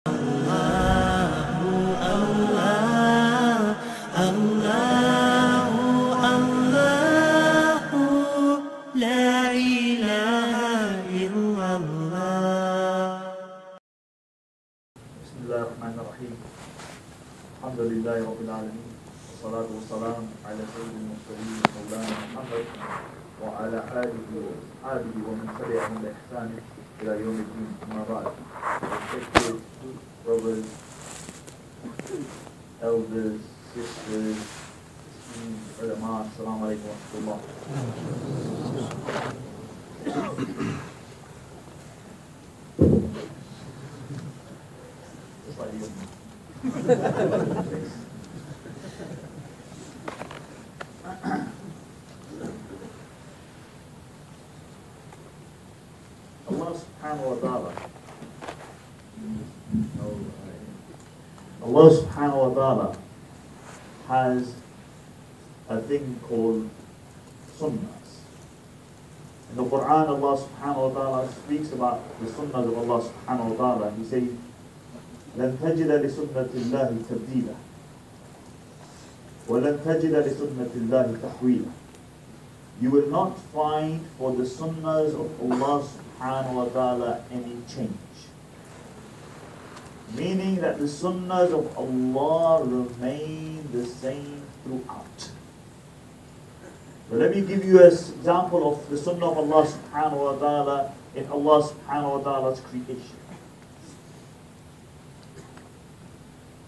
Bismillahirrahmanirrahim. Alhamdulillahi Rabbil Alameen. Wassalatu wassalamu ala sayyidil mursalin Maulana Muhammad wa ala alihi wa ashabihi wa man tabi'ahum bi ihsan ila yawmiddin. Amma ba'd. Respected brothers, elders, sisters, ulama, assalamu alaikum wa rahmatullah. Allah subhanahu wa ta'ala has a thing called sunnahs. In the Quran, Allah subhanahu wa ta'ala speaks about the sunnahs of Allah subhanahu wa ta'ala. He says, لن تجد لسنة الله تبديلا ولن تجد لسنة الله تحويلا. You will not find for the sunnahs of Allah subhanahu wa ta'ala any change. Meaning that the sunnahs of Allah remain the same throughout. But let me give you an example of the sunnah of Allah subhanahu wa ta'ala in Allah subhanahu wa ta'ala's creation.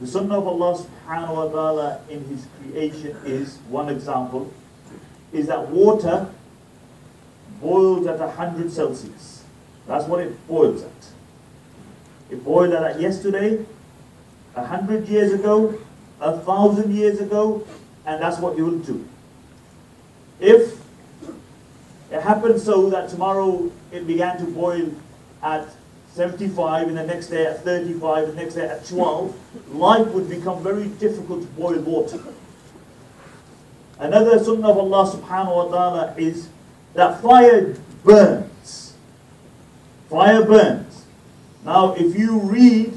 The sunnah of Allah subhanahu wa ta'ala in His creation is, one example, is that water boils at 100 Celsius. That's what it boils at. It boiled at that yesterday, 100 years ago, 1,000 years ago, and that's what it will do. If it happens so that tomorrow it began to boil at 75, and the next day at 35, and the next day at 12, life would become very difficult to boil water. Another sunnah of Allah subhanahu wa ta'ala is that fire burns. Fire burns. Now if you read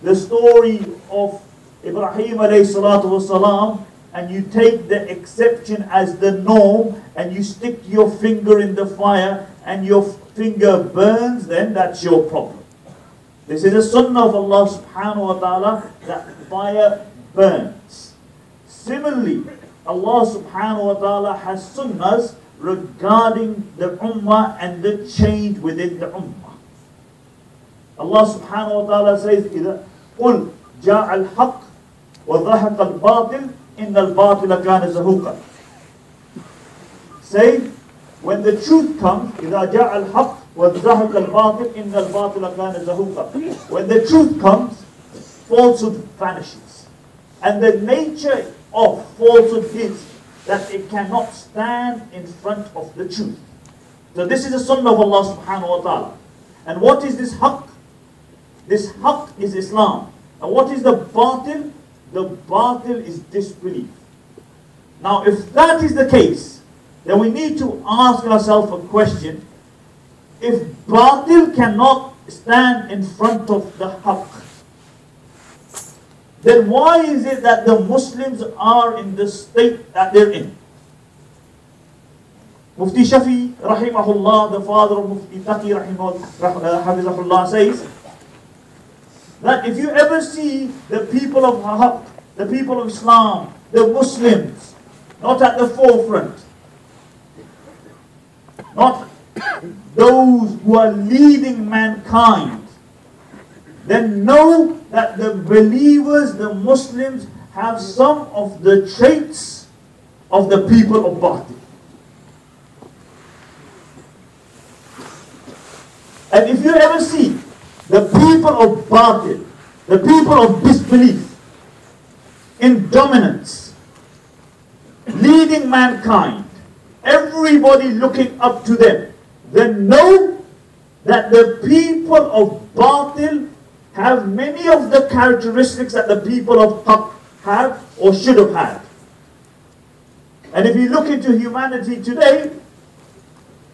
the story of Ibrahim alayhi salatu wasalam, and you take the exception as the norm, and you stick your finger in the fire, and your finger burns, then that's your problem. This is a sunnah of Allah subhanahu wa ta'ala, that fire burns. Similarly, Allah subhanahu wa ta'ala has sunnahs regarding the ummah and the change within the ummah. Allah subhanahu wa ta'ala says, قُلْ جَاءَ الْحَقِّ وَضَحَقَ الْبَاطِلِ إِنَّ الْبَاطِلَ كَانَ زَهُوقًا. Say, when the truth comes, إِذَا جَاءَ الْحَقِّ وَضَحَقَ الْبَاطِلِ إِنَّ الْبَاطِلَ كَانَ زَهُوقًا. When the truth comes, falsehood vanishes. And the nature of falsehood is that it cannot stand in front of the truth. So this is the sunnah of Allah subhanahu wa ta'ala. And what is this haqq? This haqq is Islam. And what is the batil? The batil is disbelief. Now if that is the case, then we need to ask ourselves a question. If batil cannot stand in front of the haqq, then why is it that the Muslims are in the state that they're in? Mufti Shafi rahimahullah, the father of Mufti Taqi rahimahullah, says that if you ever see the people of haqq, the people of Islam, the Muslims, not at the forefront, not those who are leading mankind, then know that the believers, the Muslims, have some of the traits of the people of batil. And if you ever see the people of batil, the people of disbelief, in dominance, leading mankind, everybody looking up to them, then know that the people of batil have many of the characteristics that the people of haqq have or should have had. And if you look into humanity today,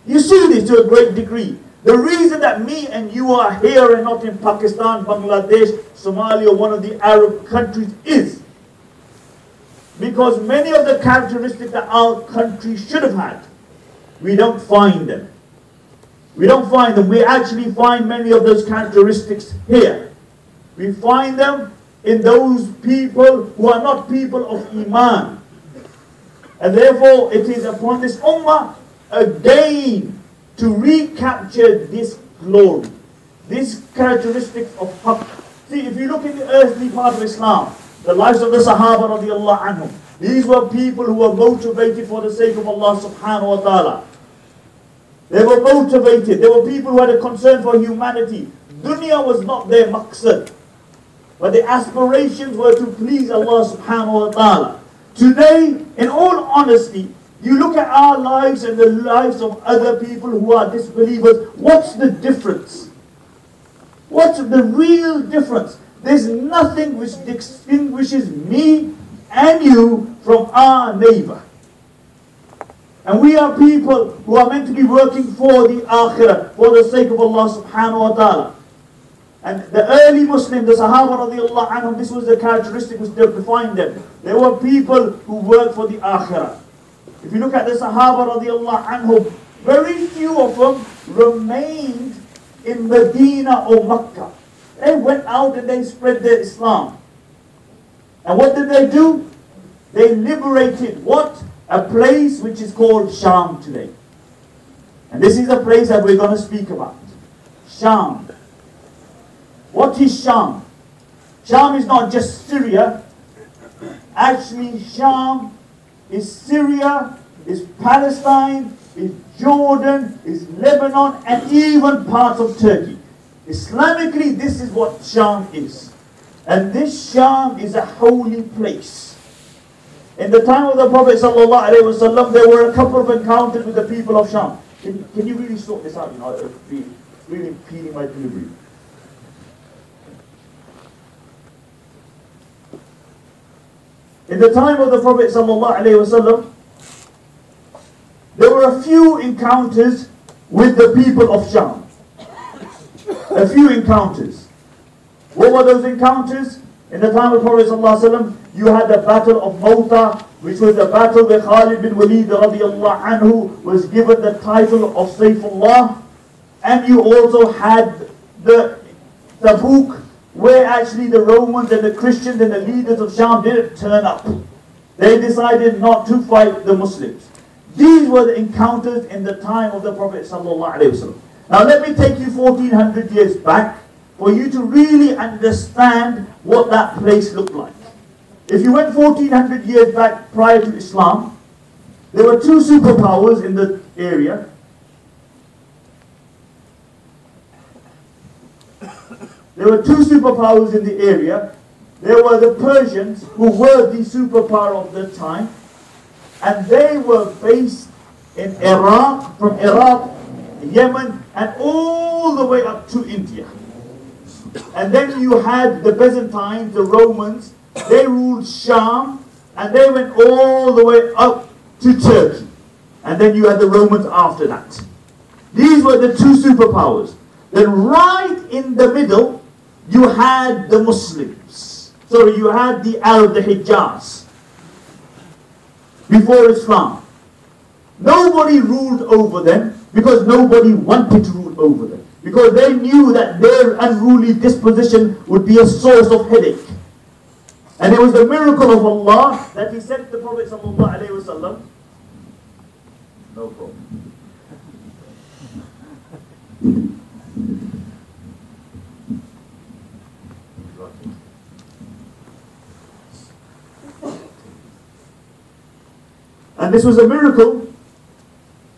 you see this to a great degree. The reason that me and you are here and not in Pakistan, Bangladesh, Somalia, one of the Arab countries is because many of the characteristics that our country should have had, we don't find them. We don't find them. We actually find many of those characteristics here. We find them in those people who are not people of Iman. And therefore it is upon this ummah again to recapture this glory, this characteristic of haqq. See, if you look in the earthly part of Islam, the lives of the Sahaba radiallahu anhum, these were people who were motivated for the sake of Allah subhanahu wa ta'ala. They were motivated. They were people who had a concern for humanity. Dunya was not their maqsad, but their aspirations were to please Allah subhanahu wa ta'ala. Today, in all honesty, you look at our lives and the lives of other people who are disbelievers, what's the difference? What's the real difference? There's nothing which distinguishes me and you from our neighbor. And we are people who are meant to be working for the akhirah, for the sake of Allah subhanahu wa ta'ala. And the early Muslims, the Sahaba radiallahu anhum, this was the characteristic which defined them. They were people who worked for the akhirah. If you look at the Sahaba radiallahu anhum, very few of them remained in Medina or Makkah. They went out and they spread their Islam. And what did they do? They liberated what? A place which is called Sham today. And this is the place that we're going to speak about. Sham. What is Sham? Sham is not just Syria. Actually, Sham is Syria, is Palestine, is Jordan, is Lebanon, and even parts of Turkey. Islamically, this is what Sham is. And this Sham is a holy place. In the time of the Prophet ﷺ, there were a couple of encounters with the people of Sham. Can you really sort this out? You know, it's really impeding my delivery. In the time of the Prophet ﷺ, there were a few encounters with the people of Sham. A few encounters. What were those encounters? In the time of the Prophet ﷺ, you had the battle of Mawta, which was the battle where Khalid bin Walid radiallahu anhu was given the title of Sayfullah. And you also had the Tabuk, where actually the Romans and the Christians and the leaders of Sham didn't turn up. They decided not to fight the Muslims. These were the encounters in the time of the Prophet ﷺ. Now let me take you 1400 years back for you to really understand what that place looked like. If you went 1400 years back prior to Islam, there were two superpowers in the area. There were two superpowers in the area. There were the Persians, who were the superpower of the time, and they were based in Iraq, from Iraq, Yemen, and all the way up to India. And then you had the Byzantines, the Romans. They ruled Sham, and they went all the way up to Turkey. And then you had the Romans after that. These were the two superpowers. Then right in the middle, you had the Muslims. Sorry, you had the Arab, the Hijaz, before Islam. Nobody ruled over them because nobody wanted to rule over them. Because they knew that their unruly disposition would be a source of headache. And it was the miracle of Allah that He sent the Prophet ﷺ. No problem. And this was a miracle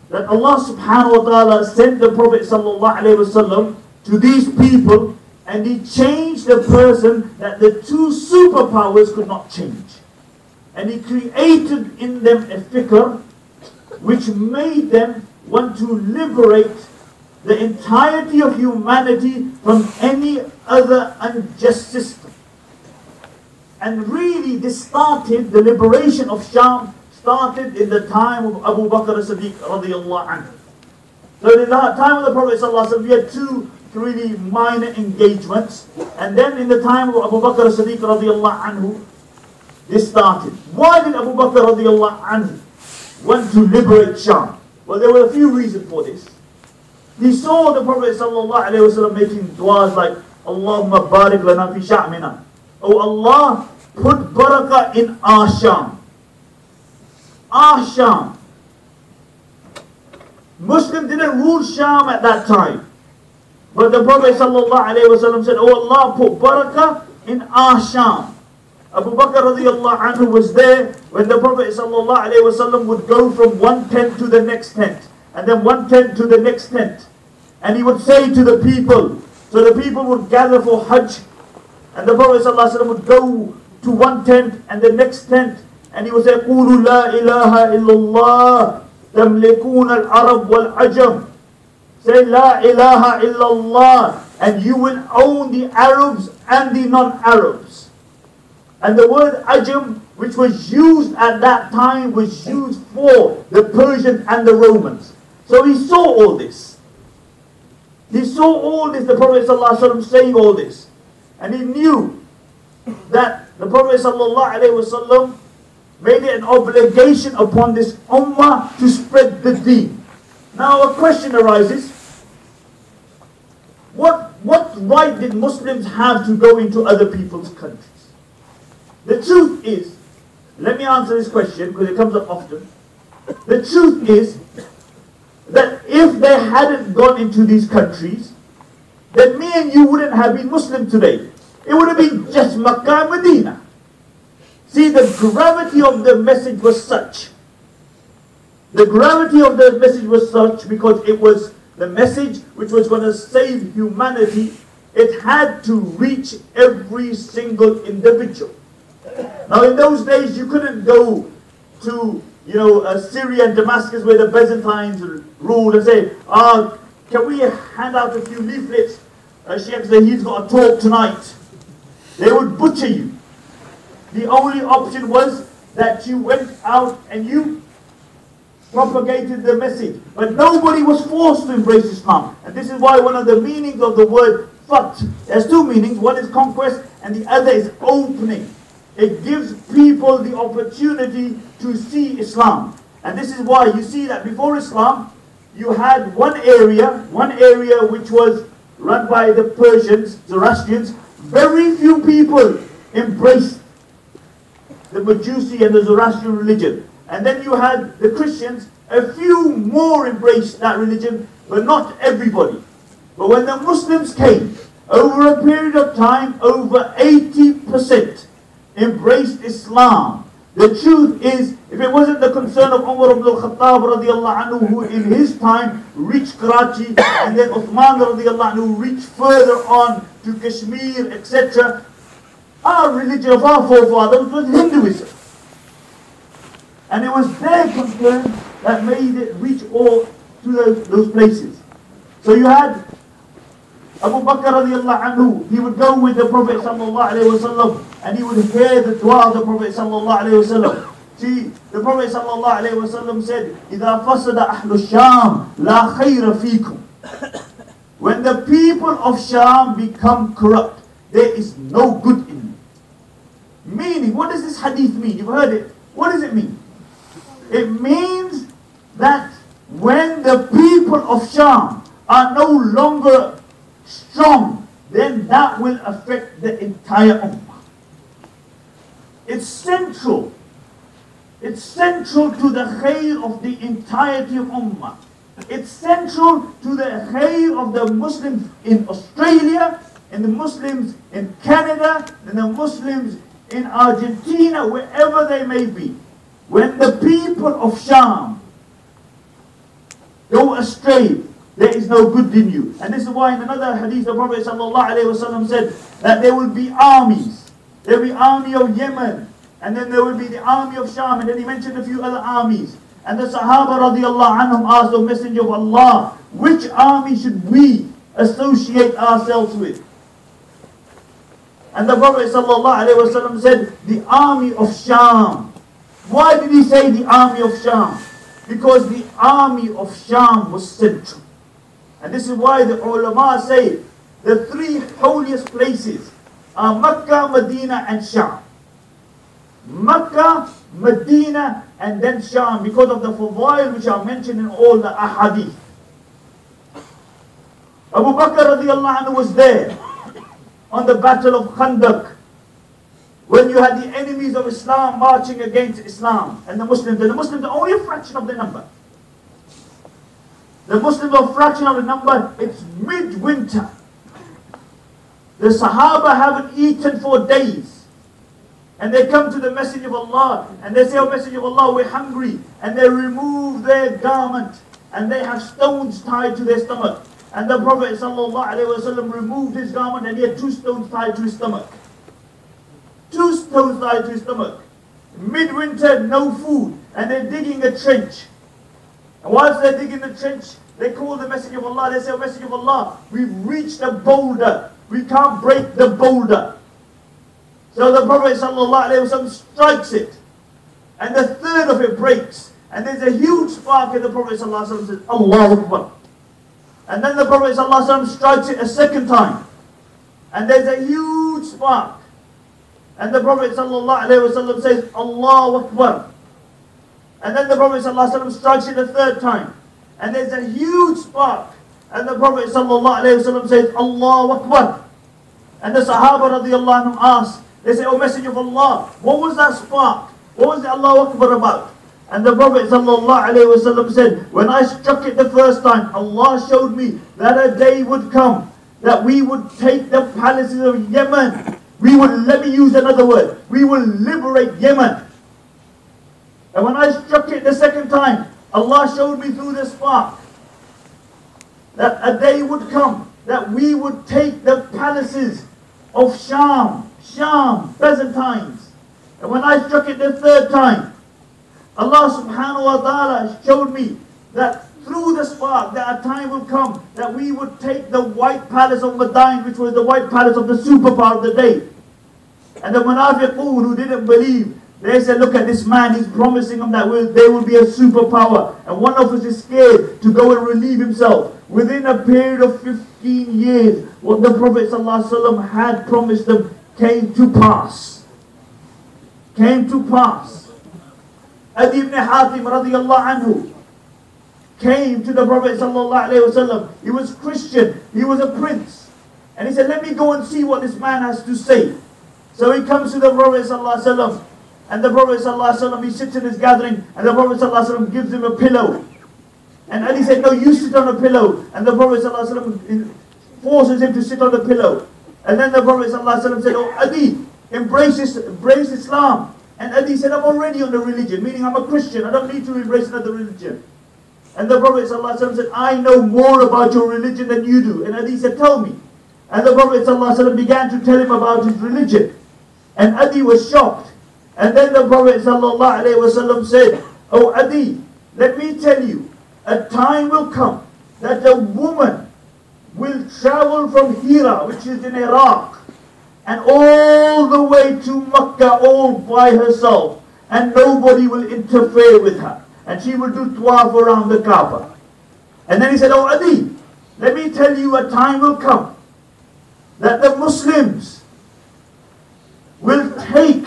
that Allah subhanahu wa ta'ala sent the Prophet ﷺ to these people, and He changed the person that the two superpowers could not change. And He created in them a fikr which made them want to liberate the entirety of humanity from any other unjust system. And really this started, the liberation of Sham started in the time of Abu Bakr as-Siddiq radiallahu anhu. So in the time of the Prophet ﷺ, we had two really minor engagements. And then in the time of Abu Bakr as-Siddiq radiallahu anhu, this started. Why did Abu Bakr radiallahu anhu want to liberate Sham? Well, there were a few reasons for this. He saw the Prophet ﷺ making du'as like, Allahumma barik lana fi sha'mina. Oh Allah, put barakah in our Sham. Our Sham. Muslims didn't rule Sham at that time. But the Prophet ﷺ said, oh Allah, put barakah in our Sham. Abu Bakr radiallahu anhu was there when the Prophet ﷺ would go from one tent to the next tent. And then one tent to the next tent. And he would say to the people, so the people would gather for Hajj. And the Prophet ﷺ would go to one tent and the next tent. And he would say, قُولُوا لَا إِلَهَ إِلَّا اللَّهِ تَمْلِكُونَ الْعَرَبْ وَالْعَجَمْ. Say La ilaha illallah, and you will own the Arabs and the non-Arabs. And the word Ajam, which was used at that time, was used for the Persians and the Romans. So he saw all this. He saw all this, the Prophet ﷺ saying all this. And he knew that the Prophet ﷺ made it an obligation upon this ummah to spread the deen. Now a question arises. What right did Muslims have to go into other people's countries? The truth is, let me answer this question because it comes up often. The truth is that if they hadn't gone into these countries, then me and you wouldn't have been Muslim today. It would have been just Makkah and Medina. See, the gravity of the message was such. The gravity of the message was such because it was the message which was going to save humanity. It had to reach every single individual. Now in those days you couldn't go to Syria and Damascus where the Byzantines ruled and say, can we hand out a few leaflets? Sheikh Zahid's got a talk tonight. They would butcher you. The only option was that you went out and you propagated the message. But nobody was forced to embrace Islam. And this is why one of the meanings of the word fath, there's two meanings. One is conquest and the other is opening. It gives people the opportunity to see Islam. And this is why you see that before Islam, you had one area which was run by the Persians, Zoroastrians. Very few people embraced the Majusi and the Zoroastrian religion. And then you had the Christians, a few more embraced that religion, but not everybody. But when the Muslims came, over a period of time, over 80% embraced Islam. The truth is, if it wasn't the concern of Umar ibn al-Khattab radiallahu anhu, who in his time reached Karachi, and then Uthman radiallahu anhu reached further on to Kashmir, etc., our religion of our forefathers was Hinduism. And it was their concern that made it reach all to those places. So you had Abu Bakr radiallahu anhu, he would go with the Prophet sallallahu alayhi wasallam and he would hear the dua of the Prophet sallallahu alayhi wasallam. See, the Prophet sallallahu alayhi wasallam said, إِذَا فَسَدَ أَهْلُ الشَّامِ لَا خَيْرَ فِيكُمْ. When the people of Sham become corrupt, there is no good in you. Meaning, what does this hadith mean? You've heard it. What does it mean? It means that when the people of Sham are no longer strong, then that will affect the entire ummah. It's central. It's central to the khair of the entirety of ummah. It's central to the khair of the Muslims in Australia, and the Muslims in Canada, and the Muslims in Argentina, wherever they may be. When the people of Sham go astray, there is no good in you. And this is why in another hadith the Prophet ﷺ said that there will be armies. There will be army of Yemen, and then there will be the army of Sham, and then he mentioned a few other armies. And the Sahaba radiallahu anhum asked the Messenger of Allah, which army should we associate ourselves with? And the Prophet ﷺ said, the army of Sham. Why did he say the army of Sham? Because the army of Sham was central. And this is why the ulama say the three holiest places are Mecca, Medina and Sham. Mecca, Medina and then Sham, because of the fadail which are mentioned in all the ahadith. Abu Bakr radiallahu anhu was there on the battle of Khandaq, when you had the enemies of Islam marching against Islam and the Muslims are only a fraction of the number. The Muslims are a fraction of the number. It's midwinter. The Sahaba haven't eaten for days. And they come to the Messenger of Allah and they say, "Oh Messenger of Allah, we're hungry." And they remove their garment and they have stones tied to their stomach. And the Prophet ﷺ removed his garment and he had 2 stones tied to his stomach. 2 stones tied to his stomach. Midwinter, no food. And they're digging a trench. And whilst they're digging the trench, they call the Messenger of Allah. They say, "Oh Messenger of Allah, we've reached a boulder. We can't break the boulder." So the Prophet ﷺ strikes it. And the third of it breaks. And there's a huge spark and the Prophet ﷺ says, "Allahu Akbar." And then the Prophet ﷺ strikes it a second time. And there's a huge spark. And the Prophet ﷺ says, "Allahu Akbar." And then the Prophet ﷺ strikes it a third time. And there's a huge spark. And the Prophet ﷺ says, "Allahu Akbar." And the Sahaba radiallahu anhum ask, they say, "Oh Messenger of Allah, what was that spark? What was the Allahu Akbar about?" And the Prophet ﷺ said, "When I struck it the first time, Allah showed me that a day would come that we would take the palaces of Yemen. We would, let me use another word, we will liberate Yemen." And when I struck it the second time, Allah showed me through the spark that a day would come that we would take the palaces of Sham, present times. And when I struck it the third time, Allah subhanahu wa ta'ala showed me that through the spark that a time will come that we would take the white palace of Madain, which was the white palace of the superpower of the day. And the munafiqun who didn't believe, they said, "Look at this man, he's promising them that they will be a superpower. And one of us is scared to go and relieve himself." Within a period of 15 years, what the Prophet ﷺ had promised them came to pass. Came to pass. Adi ibn Hatim radiallahu anhu came to the Prophet ﷺ. He was Christian, he was a prince. And he said, "Let me go and see what this man has to say." So he comes to the Prophet ﷺ. And the Prophet ﷺ, he sits in his gathering, and the Prophet ﷺ gives him a pillow. And Ali said, "No, you sit on a pillow." And the Prophet ﷺ forces him to sit on the pillow. And then the Prophet ﷺ said, "Oh Adi, embrace Islam." And Adi said, "I'm already on the religion," meaning I'm a Christian, I don't need to embrace another religion. And the Prophet ﷺ said, "I know more about your religion than you do." And Adi said, "Tell me." And the Prophet ﷺ began to tell him about his religion. And Adi was shocked. And then the Prophet ﷺ said, "Oh Adi, let me tell you, a time will come that a woman will travel from Hira, which is in Iraq, and all the way to Mecca all by herself, and nobody will interfere with her. And she will do tawaf around the Kaaba." And then he said, "Oh Adi, let me tell you, a time will come that the Muslims will take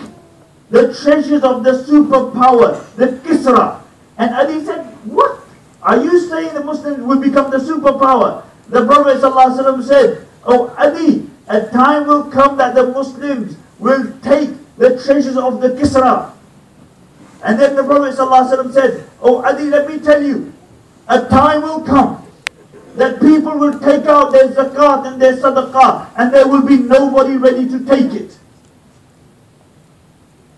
the treasures of the superpower, the Kisra." And Adi said, "What? Are you saying the Muslims will become the superpower?" The Prophet ﷺ said, "Oh Adi, a time will come that the Muslims will take the treasures of the Kisra." And then the Prophet ﷺ said, "Oh Adi, let me tell you, a time will come that people will take out their zakat and their sadaqah, and there will be nobody ready to take it."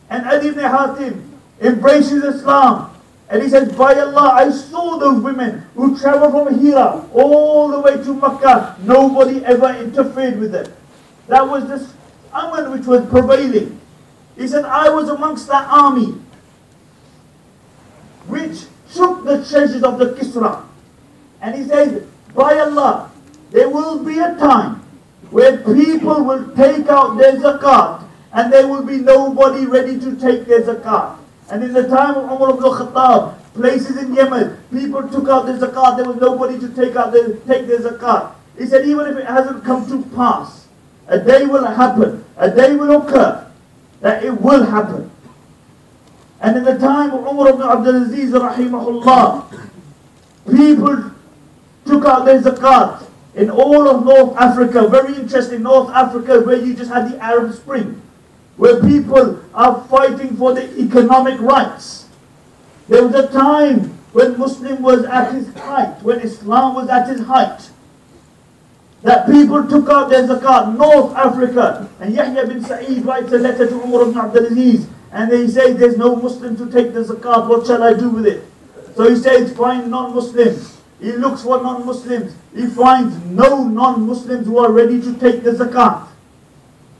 And Adi ibn Hatim embraces Islam. And he says, "By Allah, I saw those women who traveled from Hira all the way to Makkah. Nobody ever interfered with them." That was this aman which was prevailing. He said, "I was amongst that army which took the treasures of the Kisra." And he said, "By Allah, there will be a time where people will take out their zakat and there will be nobody ready to take their zakat." And in the time of Umar ibn Khattab, places in Yemen, people took out the zakat, there was nobody to take the zakat. He said, even if it hasn't come to pass, a day will happen, a day will occur, that it will happen. And in the time of Umar ibn Abdul Aziz rahimahullah, people took out their zakat in all of North Africa. Very interesting, North Africa, where you just had the Arab Spring, where people are fighting for the economic rights. There was a time when Muslim was at his height, when Islam was at his height, that people took out their zakat. North Africa. And Yahya bin Sa'id writes a letter to Umar ibn Abdul Aziz, and they say, there's no Muslim to take the zakat, what shall I do with it? So he says, find non-Muslims. He looks for non-Muslims. He finds no non-Muslims who are ready to take the zakat.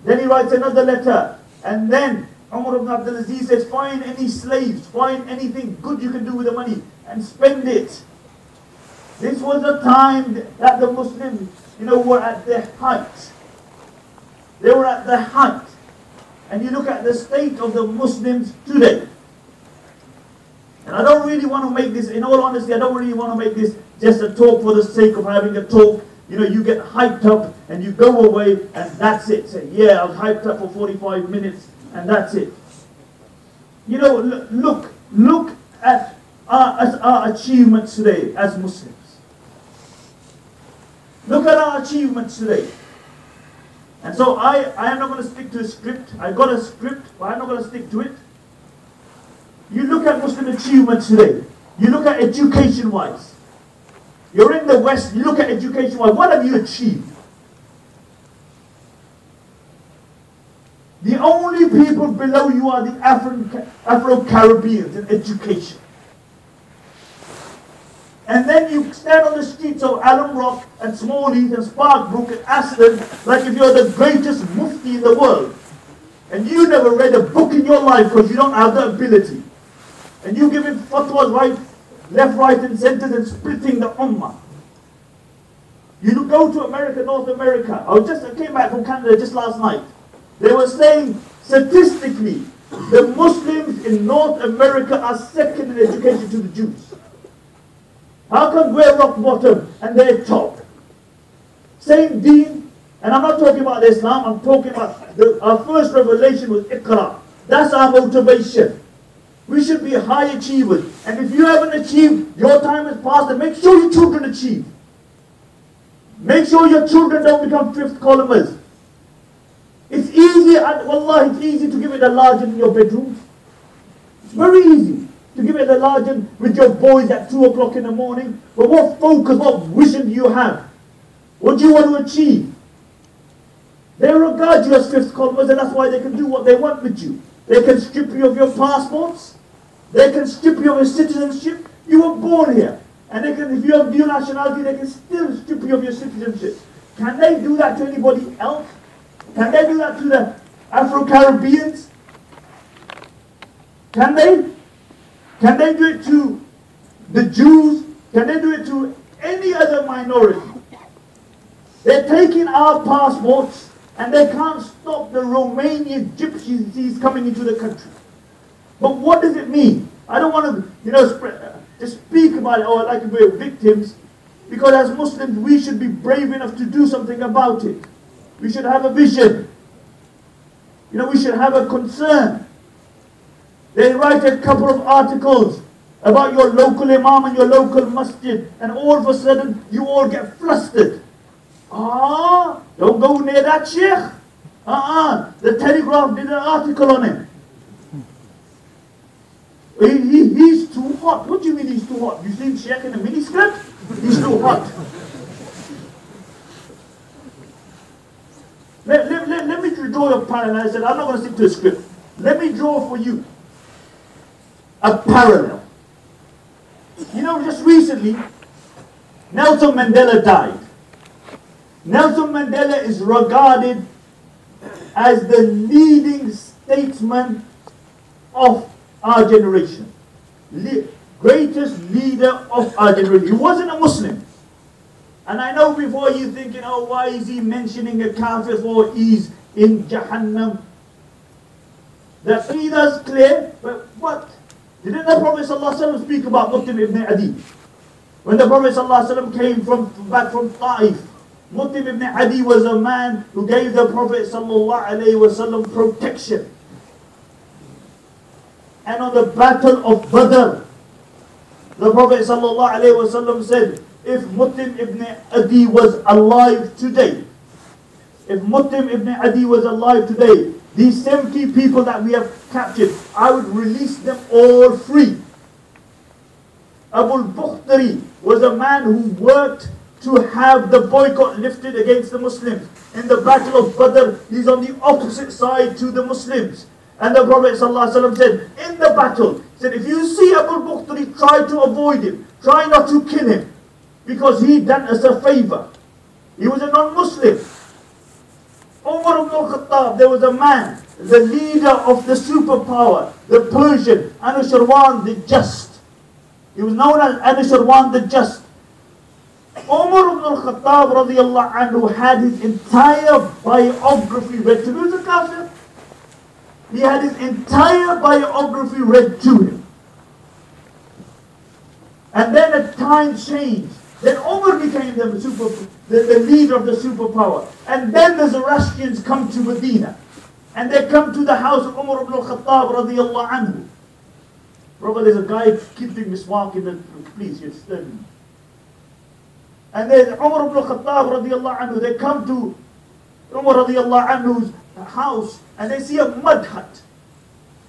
Then he writes another letter, and then Umar ibn Abdul Aziz says, find any slaves, find anything good you can do with the money, and spend it. This was a time that the Muslims, were at their height. They were at their height. And you look at the state of the Muslims today. And I don't really want to make this, in all honesty, I don't really want to make this just a talk for the sake of having a talk. You get hyped up and you go away and that's it. Say, yeah, I was hyped up for 45 minutes and that's it. Look at our achievements today as Muslims. Look at our achievements today. And so I am not going to stick to a script. I got a script, but I'm not going to stick to it. You look at Muslim achievements today. You look at education-wise. You're in the West, you look at education-wise. What have you achieved? The only people below you are the Afro-Caribbeans in education. And then you stand on the streets of Alum Rock and Smallheath and Sparkbrook and Aston like if you're the greatest mufti in the world. And you never read a book in your life because you don't have the ability. And you giving fatwas right, left, right and center and splitting the ummah. You go to America, North America. I came back from Canada just last night. They were saying statistically the Muslims in North America are second in education to the Jews. How come we're rock bottom and they're top? Same deen, and I'm not talking about Islam, I'm talking about our first revelation was Iqra. That's our motivation. We should be high achievers. And if you haven't achieved, your time has passed, then make sure your children achieve. Make sure your children don't become fifth columners. It's easy, wallah, it's easy to give it a large in your bedrooms. It's very easy to give it a large with your boys at 2 o'clock in the morning. But what focus, what vision do you have? What do you want to achieve? They regard you as fifth columners, and that's why they can do what they want with you. They can strip you of your passports. They can strip you of your citizenship. You were born here. And they can, if you have dual nationality, they can still strip you of your citizenship. Can they do that to anybody else? Can they do that to the Afro-Caribbeans? Can they? Can they do it to the Jews? Can they do it to any other minority? They're taking our passports and they can't stop the Romanian gypsies coming into the country. But what does it mean? I don't want to, just speak about it or like we're victims, because as Muslims we should be brave enough to do something about it. We should have a vision. We should have a concern. They write a couple of articles about your local imam and your local masjid, and all of a sudden you all get flustered. Don't go near that sheikh. The Telegraph did an article on him. He's too hot. What do you mean he's too hot? You seen sheikh in a miniskirt? He's too hot. Let me draw a parallel. I said, I'm not going to stick to a script. Let me draw for you a parallel. Just recently, Nelson Mandela died. Nelson Mandela is regarded as the leading statesman of our generation. Greatest leader of our generation. He wasn't a Muslim. And I know before you thinking, why is he mentioning a kafir for he's in Jahannam? The Aqeedah is clear, but what? Didn't the Prophet ﷺ speak about Mut'im ibn Adi? When the Prophet ﷺ came back from Ta'if, Mut'im ibn Adi was a man who gave the Prophet ﷺ protection. And on the battle of Badr, the Prophet ﷺ said, if Mut'im ibn Adi was alive today, these 70 people that we have captured, I would release them all free. Abu al-Bukhtari was a man who worked to have the boycott lifted against the Muslims. In the battle of Badr, he's on the opposite side to the Muslims. And the Prophet ﷺ said, in the battle, said, if you see Abu al-Bukhtari, try to avoid him. Try not to kill him. Because he done us a favor. He was a non-Muslim. Umar ibn al-Khattab, there was a man, the leader of the superpower, the Persian, Anushirwan the Just. He was known as Anushirwan the Just. Umar ibn al-Khattab radiallahu anhu had his entire biography read to him. He was a kafir. He had his entire biography read to him. And then a time changed. Then Umar became the leader of the superpower. And then the Zoroastrians come to Medina. And they come to the house of Umar ibn al-Khattab radiallahu anhu. Brother, there's a guy keeping miswak in the please, you're studying. And then Umar ibn al-Khattab radiallahu anhu, they come to Umar radiallahu anhu's house and they see a mud hut.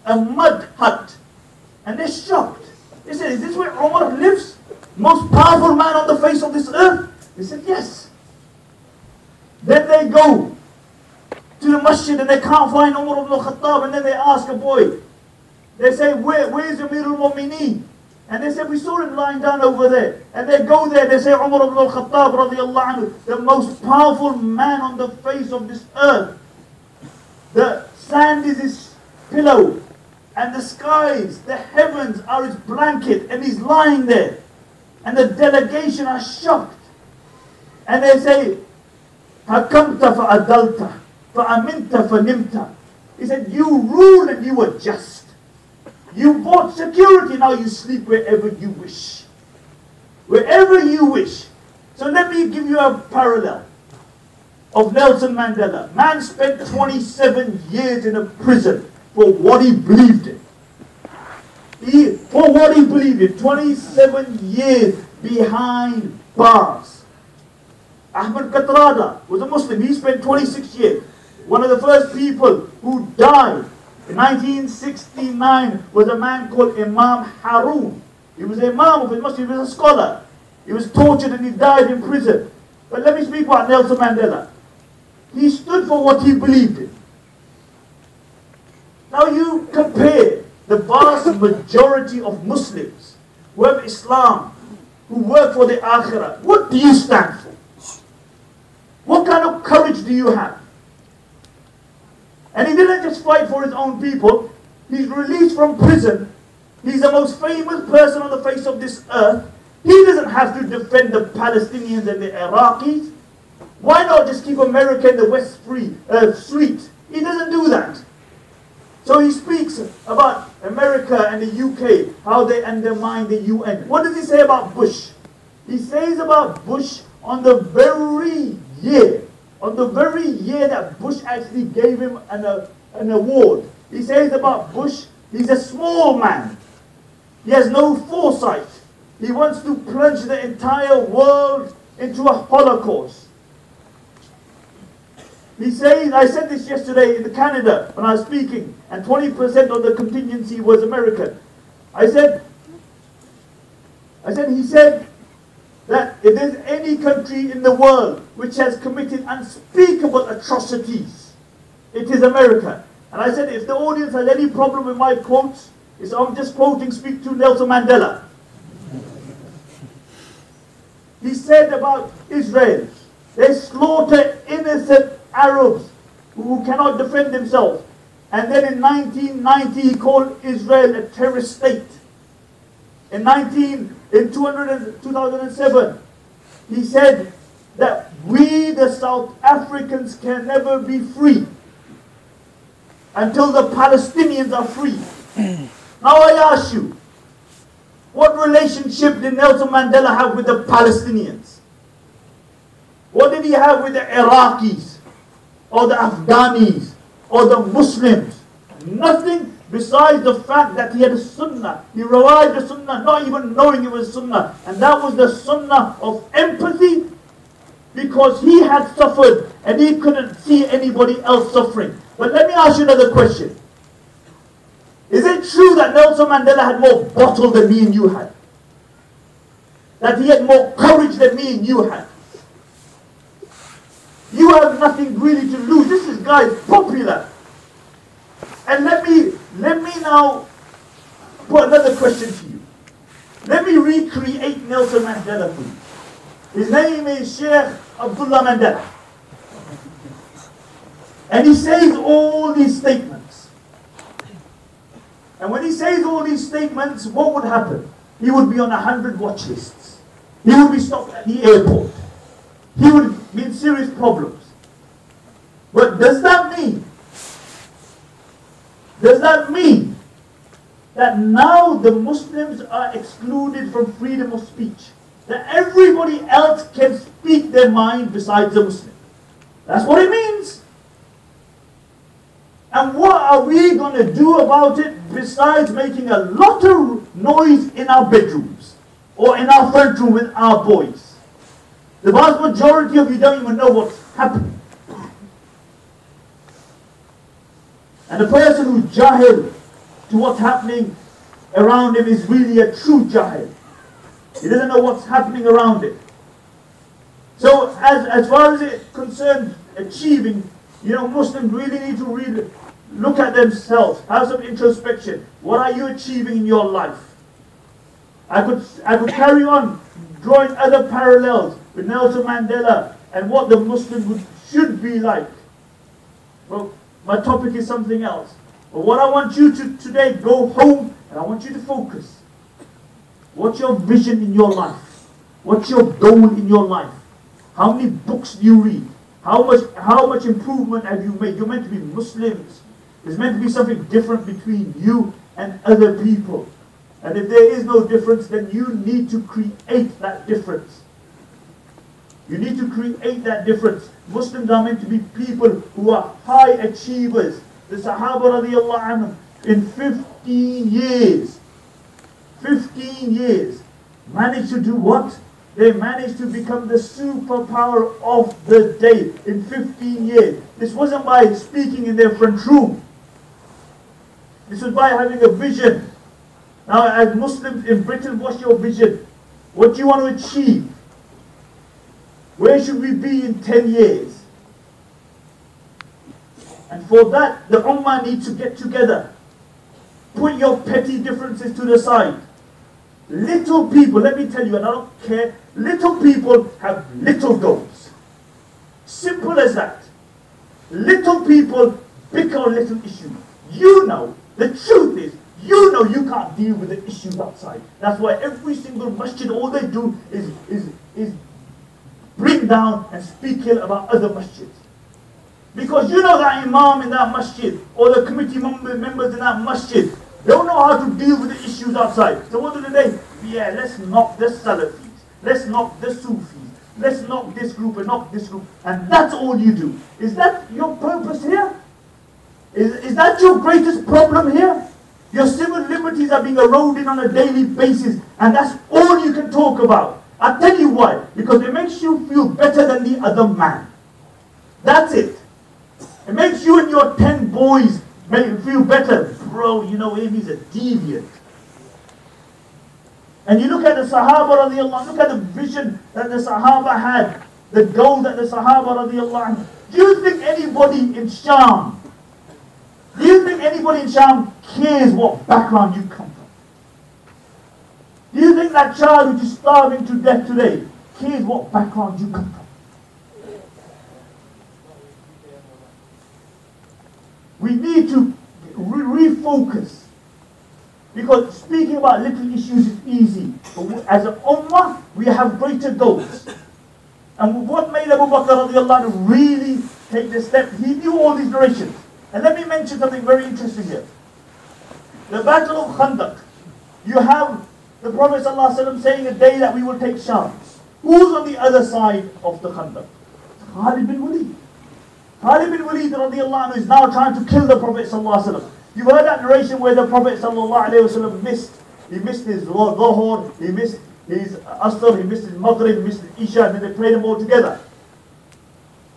A mud hut. And they're shocked. They said, is this where Umar lives? Most powerful man on the face of this earth? They said, yes. Then they go to the masjid and they can't find Umar ibn al-Khattab, and then they ask a boy. They say, where's Amir al-Mu'mineen? And they said, we saw him lying down over there. And they go there, they say, Umar ibn al-Khattab radiallahu anhu, the most powerful man on the face of this earth. The sand is his pillow, and the skies, the heavens are his blanket, and he's lying there. And the delegation are shocked. And they say, Hakamta fa'adalta, fa'aminta fa'nimta. He said, you rule and you were just. You bought security, now you sleep wherever you wish. Wherever you wish. So let me give you a parallel of Nelson Mandela. Man spent 27 years in a prison for what he believed in. For what he believed in. 27 years behind bars. Ahmed Katrada was a Muslim. He spent 26 years. One of the first people who died in 1969 was a man called Imam Harun. He was an imam of his Muslim. He was a scholar. He was tortured and he died in prison. But let me speak about Nelson Mandela. He stood for what he believed in. Now you compare the vast majority of Muslims who have Islam, who work for the Akhirah. What do you stand for? What kind of courage do you have? And he didn't just fight for his own people. He's released from prison. He's the most famous person on the face of this earth. He doesn't have to defend the Palestinians and the Iraqis. Why not just keep America in the West street? He doesn't do that. So he speaks about America and the UK, how they undermine the UN. What does he say about Bush? He says about Bush on the very year that Bush actually gave him an award. He says about Bush, he's a small man. He has no foresight. He wants to plunge the entire world into a Holocaust. He says, I said this yesterday in Canada when I was speaking, and 20% of the contingency was American. He said that if there's any country in the world which has committed unspeakable atrocities, it is America. And I said, if the audience has any problem with my quotes, I'm just quoting, speak to Nelson Mandela. He said about Israel, they slaughter innocent Arabs who cannot defend themselves. And then in 1990 he called Israel a terrorist state. In 2007 he said that we the South Africans can never be free until the Palestinians are free. Now I ask you, What relationship did Nelson Mandela have with the Palestinians? What did he have with the Iraqis, or the Afghanis, or the Muslims? Nothing besides the fact that he had a sunnah. He revived the sunnah, not even knowing it was sunnah. And that was the sunnah of empathy, because he had suffered and he couldn't see anybody else suffering. But let me ask you another question. Is it true that Nelson Mandela had more bottle than me and you had? That he had more courage than me and you had? You have nothing really to lose. This guy is popular. And let me now put another question to you. Let me recreate Nelson Mandela for you. His name is Sheikh Abdullah Mandela. And he says all these statements. And when he says all these statements, what would happen? He would be on 100 watch lists. He would be stopped at the airport. He would be in serious problems. But does that mean that now the Muslims are excluded from freedom of speech? That everybody else can speak their mind besides the Muslim? That's what it means. And what are we going to do about it besides making a lot of noise in our bedrooms or in our front room with our boys? The vast majority of you don't even know what's happening. And the person who's jahil to what's happening around him is really a true jahil. He doesn't know what's happening around it. So as far as it concerns achieving, Muslims really need to really look at themselves, have some introspection. What are you achieving in your life? I could carry on drawing other parallels with Nelson Mandela and what the Muslim should be like. Well, my topic is something else. But what I want you to today, go home and I want you to focus. What's your vision in your life? What's your goal in your life? How many books do you read? How much improvement have you made? You're meant to be Muslims. There's meant to be something different between you and other people. And if there is no difference, then you need to create that difference. You need to create that difference. Muslims are meant to be people who are high achievers. The Sahaba radiallahu anhum, in 15 years, managed to do what? They managed to become the superpower of the day in 15 years. This wasn't by speaking in their front room. This was by having a vision. Now, as Muslims in Britain, what's your vision? What do you want to achieve? Where should we be in 10 years? And for that, the Ummah needs to get together. Put your petty differences to the side. Little people, let me tell you, and I don't care, little people have little goals. Simple as that. Little people pick on little issues. The truth is, you can't deal with the issues outside. That's why every single masjid, all they do is bring down and speak ill about other masjids. Because that imam in that masjid, or the committee members in that masjid, don't know how to deal with the issues outside. So what do they? Yeah, let's knock the Salafis. Let's knock the Sufis. Let's knock this group and knock this group. And that's all you do. Is that your purpose here? Is that your greatest problem here? Your civil liberties are being eroded on a daily basis, and that's all you can talk about. I'll tell you why. Because it makes you feel better than the other man. That's it. It makes you and your 10 boys feel better. Bro, him, he's a deviant. And you look at the Sahaba radiallahu, look at the vision that the Sahaba had, the goal that the Sahaba radiallahu. Do you think anybody in Sham cares what background you come from? Do you think that child which is starving to death today cares what background you come from? We need to refocus. Because speaking about little issues is easy. But as an ummah, we have greater goals. And what made Abu Bakr radiallahu anhu really take the step? He knew all these narrations. And let me mention something very interesting here. The Battle of Khandaq. You have the Prophet ﷺ saying a day that we will take Sham. Who's on the other side of the Khandaq? Khalid bin Walid. Khalid bin Walid radiallahu anhu is now trying to kill the Prophet ﷺ. You've heard that narration where the Prophet ﷺ missed. He missed his Dhuhr, he missed his Asr, he missed his Maghrib, he missed his Isha, and then they prayed them all together.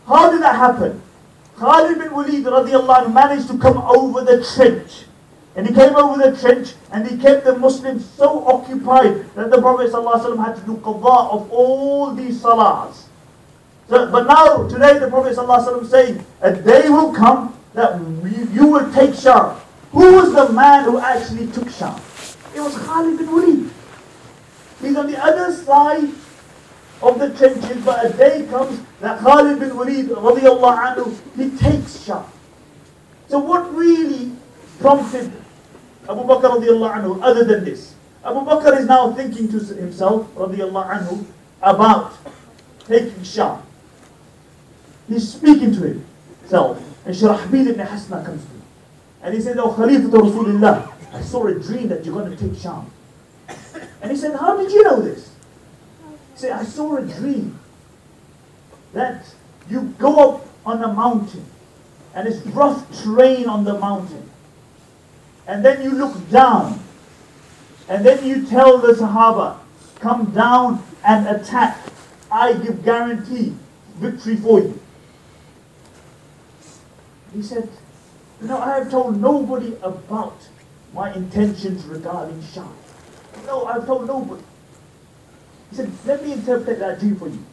How did that happen? Khalid bin Walid radiallahu anhu managed to come over the trench. And he came over the trench and he kept the Muslims so occupied that the Prophet ﷺ had to do qadha of all these salahs. So, but now, today the Prophet ﷺ is saying, a day will come that you will take Sham. Who was the man who actually took Sham? It was Khalid bin Walid. He's on the other side of the trenches, but a day comes that Khalid bin Walid radiallahu anhu, he takes Sham. So what really prompted Abu Bakr radiallahu anhu other than this? Abu Bakr is now thinking to himself radiallahu anhu about taking Sham. He's speaking to himself, and Shurahbil ibn Hasna comes to him. And he said, "Oh Khalifah Rasulullah, I saw a dream that you're going to take Sham." And he said, "How did you know this?" He said, "I saw a dream that you go up on a mountain, and it's rough terrain on the mountain. And then you look down, and then you tell the Sahaba, come down and attack. I give guarantee victory for you." He said, "No, I have told nobody about my intentions regarding Sham. No, I've told nobody." He said, "Let me interpret that dream for you.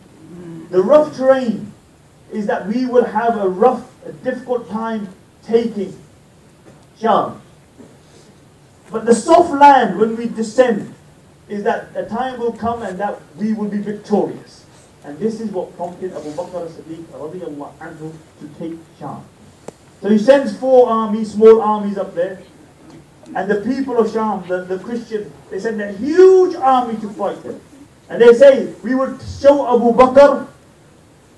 The rough terrain is that we will have a difficult time taking Sham. But the soft land, when we descend, is that a time will come and that we will be victorious." And this is what prompted Abu Bakr as-Siddiq radiallahu anhu to take Sham. So he sends 4 armies, small armies up there. And the people of Sham, the Christians, they send a huge army to fight them. And they say, "We will show Abu Bakr,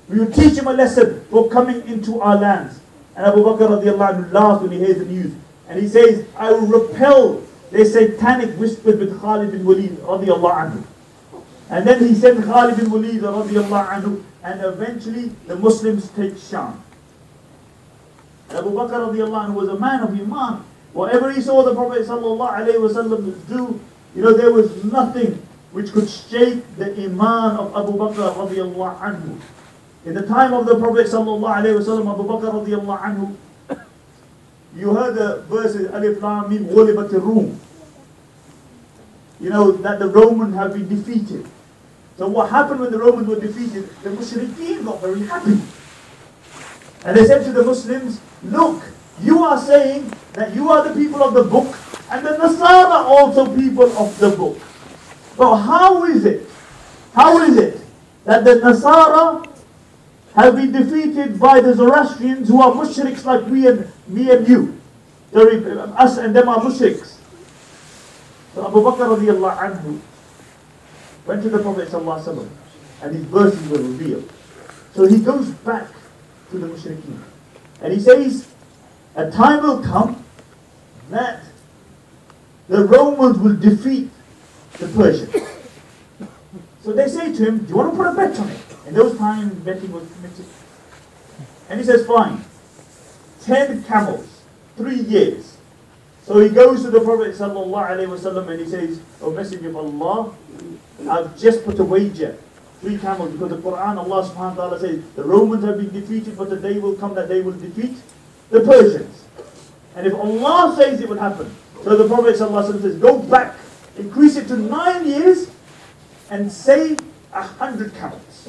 we will teach him a lesson for coming into our lands." And Abu Bakr radiallahu anhu laughs when he hears the news. And he says, "I will repel their satanic whispers with Khalid bin Walid radiallahu anhu." And then he sent Khalid bin Walid radiallahu anhu, and eventually the Muslims take Sham. And Abu Bakr radiallahu anhu was a man of Iman. Whatever he saw the Prophet sallallahu alaihi wasallam do, there was nothing which could shake the Iman of Abu Bakr radiallahu anhu. In the time of the Prophet sallallahu alaihi wasallam, Abu Bakr radiallahu anhu, you heard the verses, Alif Lam Mim, Ghulibat al-Rum. That the Romans have been defeated. So what happened when the Romans were defeated? The Mushrikeen got very happy. And they said to the Muslims, "Look, you are saying that you are the people of the book, and the Nasara are also people of the book. But how is it that the Nasara have been defeated by the Zoroastrians who are mushriks like me and you? Us and them are mushriks." So Abu Bakr radiallahu anhu went to the Prophet sallallahu alaihi wasallam, and his verses were revealed. So he goes back to the mushrikeen, and he says, a time will come that the Romans will defeat the Persians. So they say to him, "Do you want to put a bet on it?" In those times, betting was permitted. And he says, "Fine, 10 camels, 3 years." So he goes to the Prophet sallallahu alaihi wasallam and he says, "O Messenger of Allah, I've just put a wager, 3 camels, because the Quran, Allah subhanahu wa ta'ala says, the Romans have been defeated, but the day will come that they will defeat the Persians. And if Allah says it will happen." So the Prophet sallallahu alaihi wasallam says, "Go back, increase it to 9 years, and say 100 camels."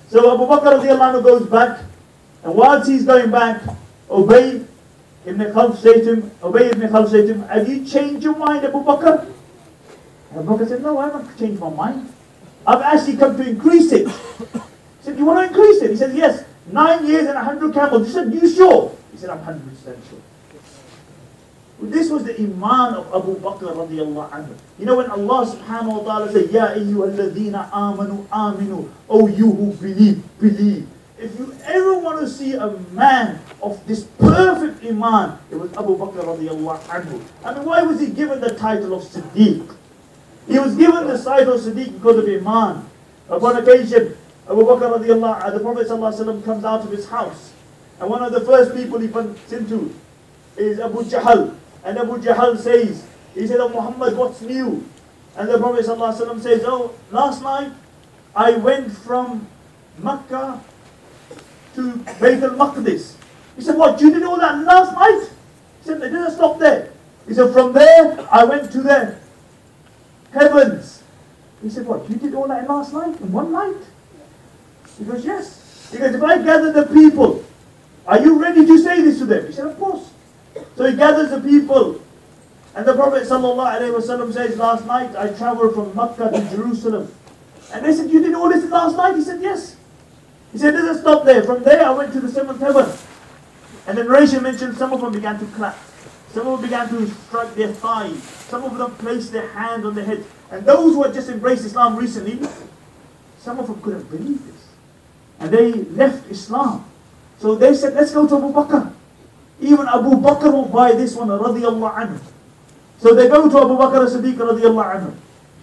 So Abu Bakr radiallahu anhu goes back, and whilst he's going back, Ubay ibn Khalaf said to him, "Have you changed your mind, Abu Bakr?" And Abu Bakr said, "No, I haven't changed my mind. I've actually come to increase it." He said, "You want to increase it?" He said, "Yes, 9 years and 100 camels." He said, "You sure?" He said, "I'm 100% sure." This was the Iman of Abu Bakr radiallahu anhu. When Allah subhanahu wa ta'ala says, "Ya ayyuhalladhina amanu aminu," "Oh you who believe, believe." If you ever want to see a man of this perfect iman, it was Abu Bakr radiallahu anhu. I mean, why was he given the title of Siddiq? He was given the title of Siddiq because of iman. Upon occasion, Abu Bakr radiallahu anhu, the Prophet sallallahu alaihi wasallam comes out of his house, and one of the first people he bumps into is Abu Jahl. And Abu Jahl says, he said, "Oh Muhammad, what's new?" And the Prophet sallallahu alaihi wasallam says, "Oh, last night I went from Mecca to Bayt al-Maqdis." He said, "What, you did all that last night?" He said, "It didn't stop there." He said, "From there I went to the heavens." He said, "What, you did all that last night, in one night?" He goes, "Yes." He goes, "If I gather the people, are you ready to say this to them?" He said, "Of course." So he gathers the people, and the Prophet ﷺ says, "Last night I traveled from Mecca to Jerusalem." And they said, "You did all this last night?" He said, "Yes." He said, "It doesn't stop there. From there I went to the seventh heaven." And the narration mentioned some of them began to clap. Some of them began to strike their thighs. Some of them placed their hands on their heads. And those who had just embraced Islam recently, some of them couldn't believe this. And they left Islam. So they said, "Let's go to Abu Bakr. Even Abu Bakr will buy this one, radiallahu anhu." So they go to Abu Bakr as-Siddiq radiallahu anhu.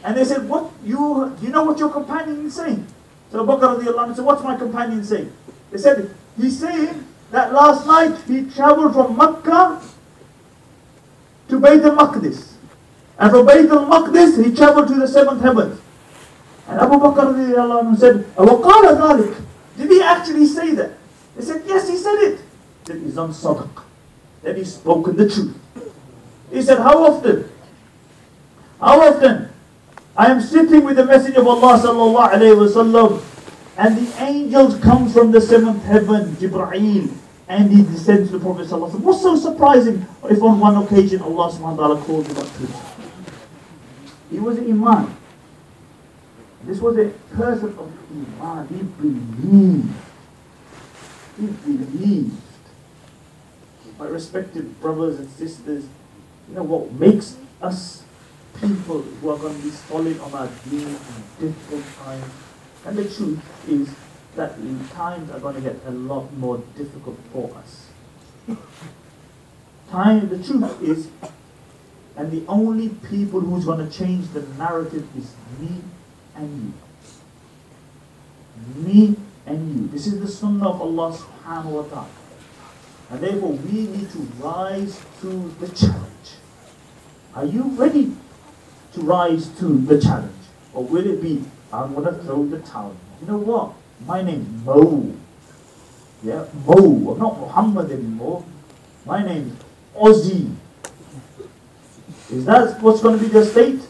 And they said, "What, do you know what your companion is saying?" So Abu Bakr radiallahu anhu said, "What's my companion saying?" They said, "He's saying that last night he traveled from Mecca to Bayt al-Maqdis. And from Bayt al-Maqdis he traveled to the seventh heavens." And Abu Bakr radiallahu anhu said, "Awaqala dhalik?" Did he actually say that? They said, "Yes, he said it." Then he's on sadaq. Then he's spoken the truth. He said, How often? I am sitting with the Messenger of Allah sallallahu alayhi wa sallam, and the angels come from the seventh heaven, Jibreel, and he descends to the Prophet sallallahu alayhi wa sallam. What's so surprising if on one occasion Allah subhanahu wa ta'ala calls him up to it? He was an Imam. This was a person of Iman. He believed. My respected brothers and sisters, you know what makes us people who are going to be solid on our deen in difficult times? And the truth is that times are going to get a lot more difficult for us. The truth is, and the only people who's going to change the narrative is me and you. Me and you. This is the sunnah of Allah subhanahu wa ta'ala. And therefore we need to rise to the challenge. Are you ready to rise to the challenge? Or will it be, I'm going to throw the towel? You know what? My name's Mo. Yeah, Mo. I'm not Muhammad anymore. My name's Ozzy. Is that what's going to be the state?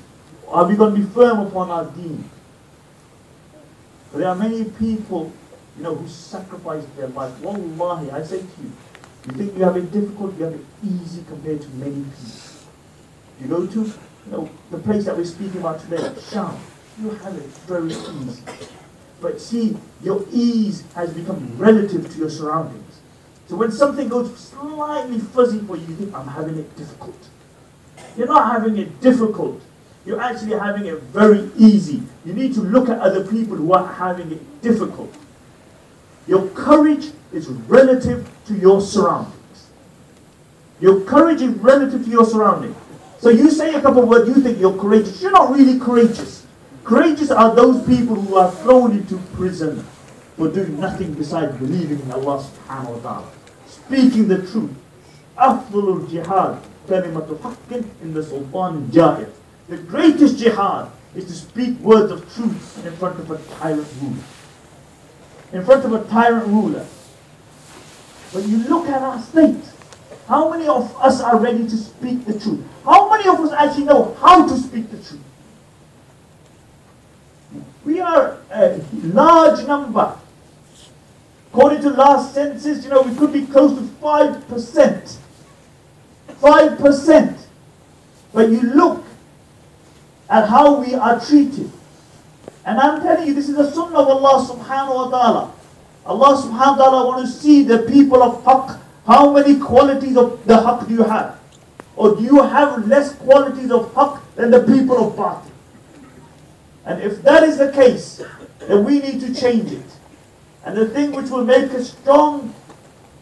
Or are we going to be firm upon our deen? But there are many people, you know, who sacrifice their life. Wallahi, I say to you, you think you have it difficult, you have it easy compared to many people. You go to, you know, the place that we're speaking about today, Sham, you have it very easy. But see, your ease has become relative to your surroundings. So when something goes slightly fuzzy for you, you think, I'm having it difficult. You're not having it difficult. You're actually having it very easy. You need to look at other people who are having it difficult. Your courage is relative to your surroundings. Your courage is relative to your surroundings. So you say a couple of words, you think you're courageous. You're not really courageous. Courageous are those people who are thrown into prison for doing nothing besides believing in Allah subhanahu wa ta'ala. Speaking the truth. Afdalul jihad, kalimatu haqqin in the sultan jahil. The greatest jihad is to speak words of truth in front of a tyrant ruler. In front of a tyrant ruler. When you look at our state, how many of us are ready to speak the truth? How many of us actually know how to speak the truth? We are a large number. According to last census, you know, we could be close to 5%. 5%. But you look at how we are treated. And I'm telling you, this is the sunnah of Allah subhanahu wa ta'ala. Allah subhanahu wa ta'ala wants to see the people of haqq. How many qualities of the haqq do you have? Or do you have less qualities of haqq than the people of batil? And if that is the case, then we need to change it. And the thing which will make us strong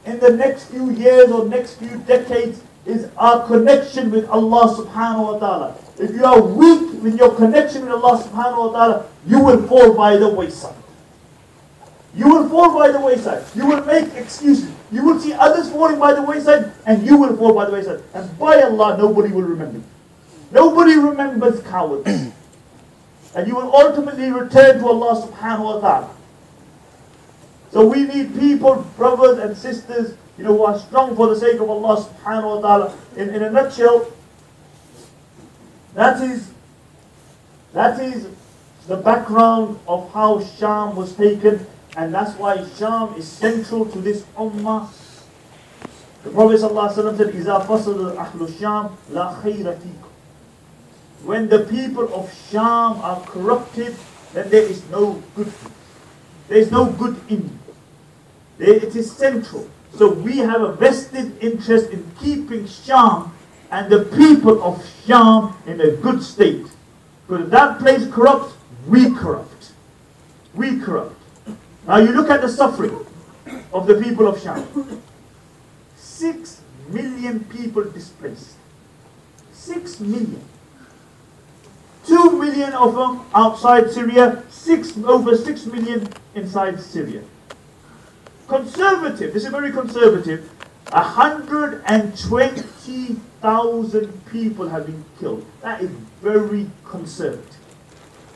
in the next few years or next few decades is our connection with Allah subhanahu wa ta'ala. If you are weak in your connection with Allah subhanahu wa ta'ala, you will fall by the wayside. You will fall by the wayside. You will make excuses. You will see others falling by the wayside, and you will fall by the wayside. And by Allah, nobody will remember you. Nobody remembers cowards. And you will ultimately return to Allah subhanahu wa ta'ala. So we need people, brothers and sisters, who are strong for the sake of Allah subhanahu wa ta'ala. In a nutshell, that is the background of how Sham was taken, and that's why Sham is central to this ummah. The Prophet ﷺ said, إِذَا فَصَلَ أَهْلُ الشَّامِ لَا خَيْرَ فِيكُمْ. When the people of Sham are corrupted, then there is no good for you. There is no good in you. It is central. So we have a vested interest in keeping Sham and the people of Sham in a good state. Because if that place corrupts, we corrupt. We corrupt. Now you look at the suffering of the people of Sham. 6 million people displaced. 6 million. 2 million of them outside Syria, over 6 million inside Syria. Conservative, this is very conservative, 120,000 people have been killed. That is very conservative.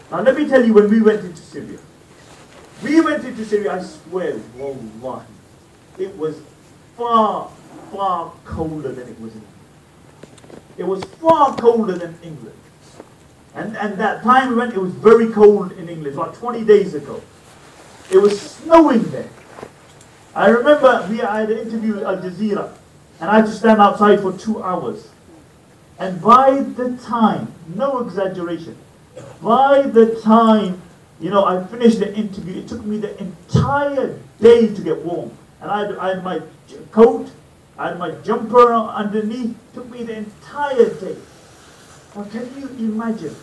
Now let me tell you, when we went into Syria, I swear, wallahi, it was far, far colder than it was in England. It was far colder than England. And that time we went, it was very cold in England, about 20 days ago. It was snowing there. I remember I had an interview with Al Jazeera, and I had to stand outside for 2 hours. And by the time, no exaggeration, by the time, I finished the interview, it took me the entire day to get warm. And I had my coat, I had my jumper underneath, it took me the entire day. Now can you imagine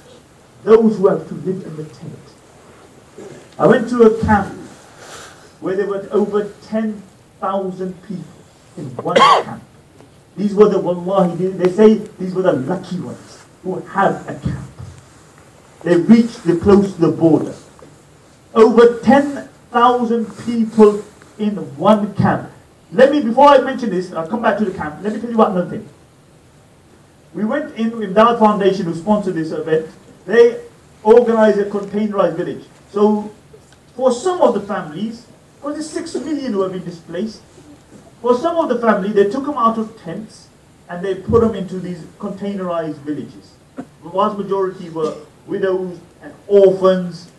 those who have to live in the tent? I went to a camp where there were over 10,000 people in one camp. These were the, wallahi, they say these were the lucky ones who have a camp. They reached close to the border. Over 10,000 people in one camp. Before I mention this, I'll come back to the camp, let me tell you about another thing. We went in with Dawah Foundation, who sponsored this event. They organized a containerized village. So for some of the families, because there's 6 million who have been displaced, for some of the family, they took them out of tents and they put them into these containerized villages. The vast majority were widows and orphans.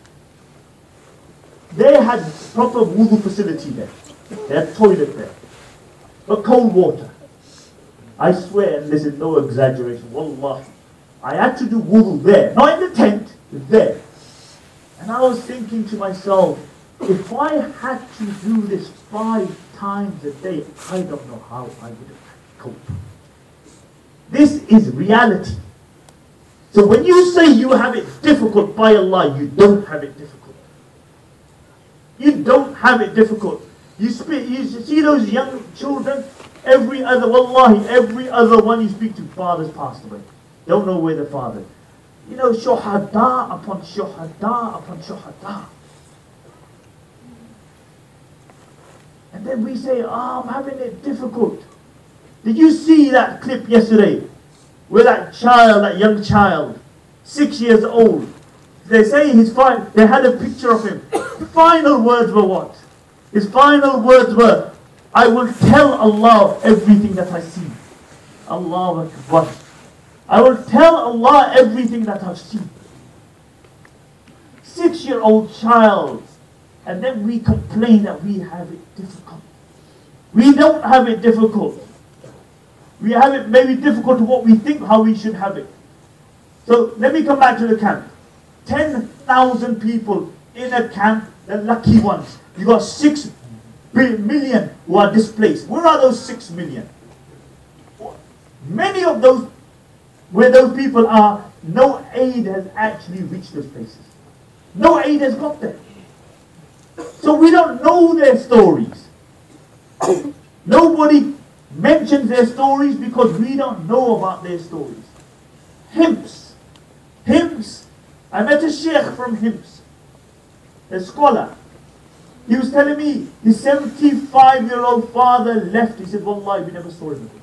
They had proper wudu facility there. They had toilet there. But cold water. I swear, and this is no exaggeration, wallahi, I had to do wudu there. Not in the tent, there. And I was thinking to myself, if I had to do this 5 times a day, I don't know how I would cope. This is reality. So when you say you have it difficult, by Allah, you don't have it difficult. You don't have it difficult. You see those young children, every other one you speak to, father's passed away. Don't know where the father is. Shuhada upon shuhada upon shuhada. And then we say, I'm having it difficult. Did you see that clip yesterday? Where that young child, 6 years old, they say they had a picture of him. The final words were what? His final words were, I will tell Allah everything that I see. Allahu Akbar. I will tell Allah everything that I've seen. 6-year-old child. And then we complain that we have it difficult. We don't have it difficult. We have it maybe difficult to what we think how we should have it. So let me come back to the camp. 10,000 people in a camp, the lucky ones. You got 6 million who are displaced. Where are those 6 million? Many of those, where those people are, no aid has actually reached those places. No aid has got there. So we don't know their stories. Nobody mentions their stories because we don't know about their stories. Hims. I met a sheikh from Hims, a scholar. He was telling me his 75-year-old father left. He said, Wallahi, we never saw him again.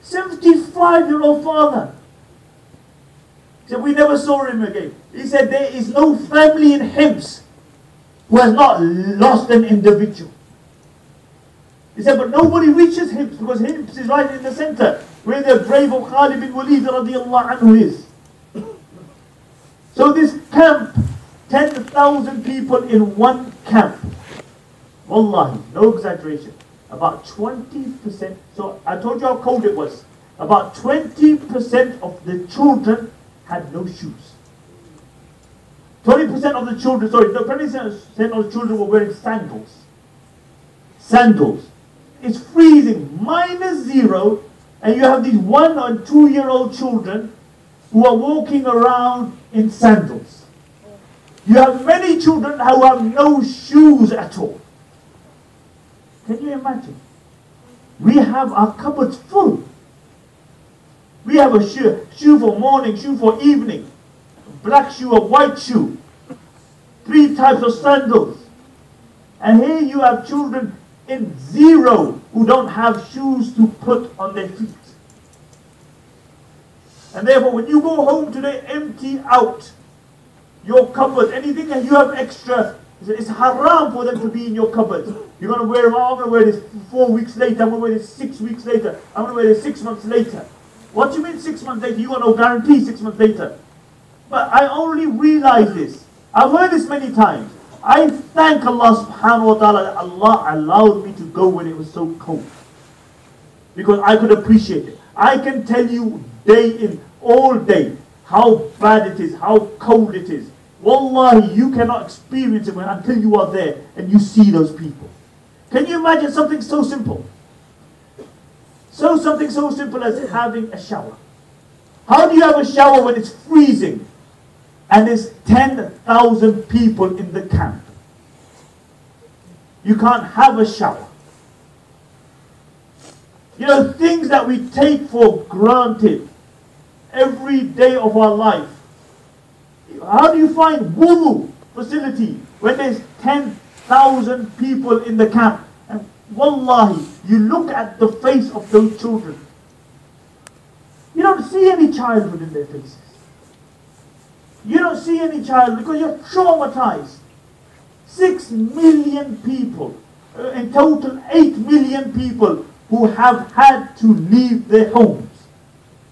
75-year-old father. He said, we never saw him again. He said, there is no family in Hims who has not lost an individual. He said, but nobody reaches Hims because Hims is right in the center where the grave of Khalid bin Walid radiallahu anhu is. So this camp, 10,000 people in one camp. Wallahi, no exaggeration. About 20%, so I told you how cold it was. About 20% of the children had no shoes. 20% of the children, sorry, 20% of the children were wearing sandals. Sandals. It's freezing, -0, and you have these 1 or 2-year-old children who are walking around in sandals. You have many children who have no shoes at all. Can you imagine? We have our cupboards full. We have a shoe for morning, shoe for evening, a black shoe, a white shoe, 3 types of sandals. And here you have children in 0 who don't have shoes to put on their feet. And therefore, when you go home today, empty out your cupboard. Anything that you have extra, it's haram for them to be in your cupboard. You're going to wear them, I'm going to wear this 4 weeks later, I'm going to wear this 6 weeks later, I'm going to wear this 6 months later. What do you mean 6 months later? You got no guarantee 6 months later. But I only realize this. I've heard this many times. I thank Allah subhanahu wa ta'ala that Allah allowed me to go when it was so cold. Because I could appreciate it. I can tell you day in, all day, how bad it is, how cold it is. Wallahi, you cannot experience it until you are there and you see those people. Can you imagine something so simple? Something so simple as having a shower. How do you have a shower when it's freezing and there's 10,000 people in the camp? You can't have a shower. You know, things that we take for granted every day of our life. How do you find wudu facility when there's 10,000 people in the camp? And wallahi, you look at the face of those children. You don't see any childhood in their faces. You don't see any child because you're traumatized. 6 million people, in total 8 million people who have had to leave their homes.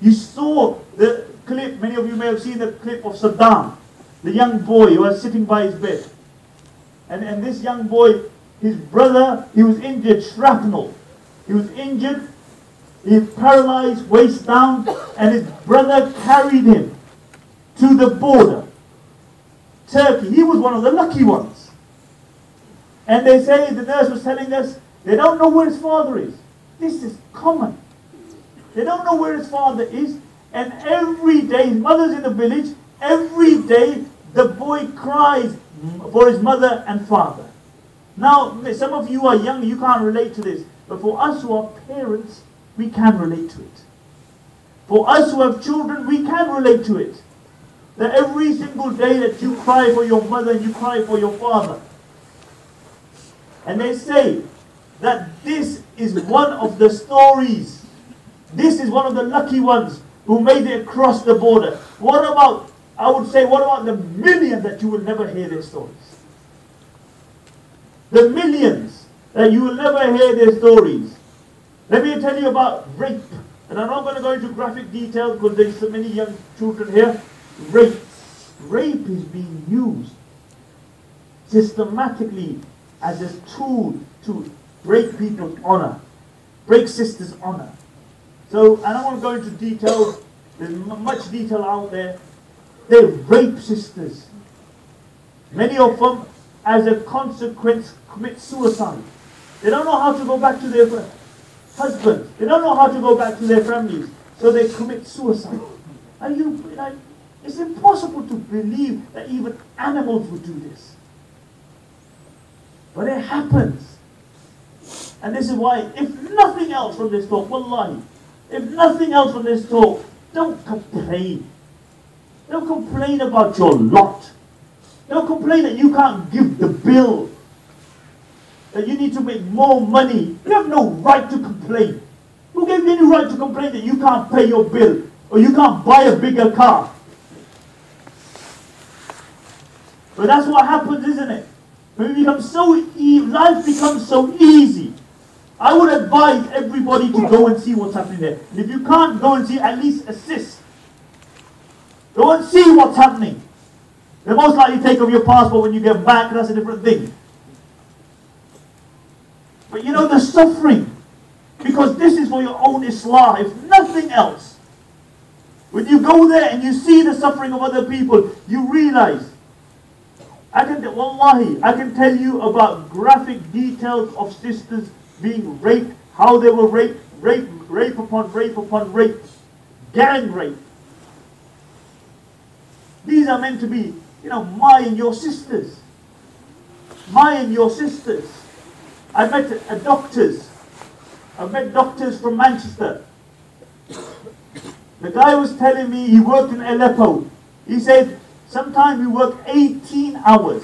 You saw the clip, many of you may have seen the clip of Saddam, the young boy who was sitting by his bed. And this young boy, his brother, he was injured, shrapnel. He was injured, he was paralyzed, waist down, and his brother carried him to the border. Turkey, he was one of the lucky ones. And they say, the nurse was telling us, they don't know where his father is. This is common. They don't know where his father is. And every day, his mother's in the village, every day the boy cries for his mother and father. Now, some of you are young, you can't relate to this. But for us who are parents, we can relate to it. For us who have children, we can relate to it. That every single day that you cry for your mother and you cry for your father. And they say that this is one of the stories. This is one of the lucky ones who made it across the border. What about, I would say, what about the millions that you will never hear their stories? The millions that you will never hear their stories. Let me tell you about rape. And I'm not going to go into graphic details because there's so many young children here. Rape. Rape is being used systematically as a tool to break people's honor, break sisters' honor. So, I don't want to go into details. There's much detail out there. They rape sisters. Many of them, as a consequence, commit suicide. They don't know how to go back to their husbands. They don't know how to go back to their families. So they commit suicide. And it's impossible to believe that even animals would do this. But it happens. And this is why, if nothing else from this talk, wallahi, if nothing else from this talk, don't complain. Don't complain about your lot. Don't complain that you can't give the bill. That you need to make more money. You have no right to complain. Who gave you any right to complain that you can't pay your bill? Or you can't buy a bigger car? But that's what happens, isn't it? When we become so life becomes so easy. I would advise everybody to go and see what's happening there. And if you can't go and see, at least assist. Go and see what's happening. They'll most likely take off your passport when you get back. That's a different thing. But you know the suffering. Because this is for your own Islah, if nothing else. When you go there and you see the suffering of other people, you realize. Wallahi, I can tell you about graphic details of sisters being raped, how they were raped, rape upon rape, gang rape. These are meant to be, my and your sisters. My and your sisters. I met doctors. I've met doctors from Manchester. The guy was telling me he worked in Aleppo. He said, sometimes we work 18 hours.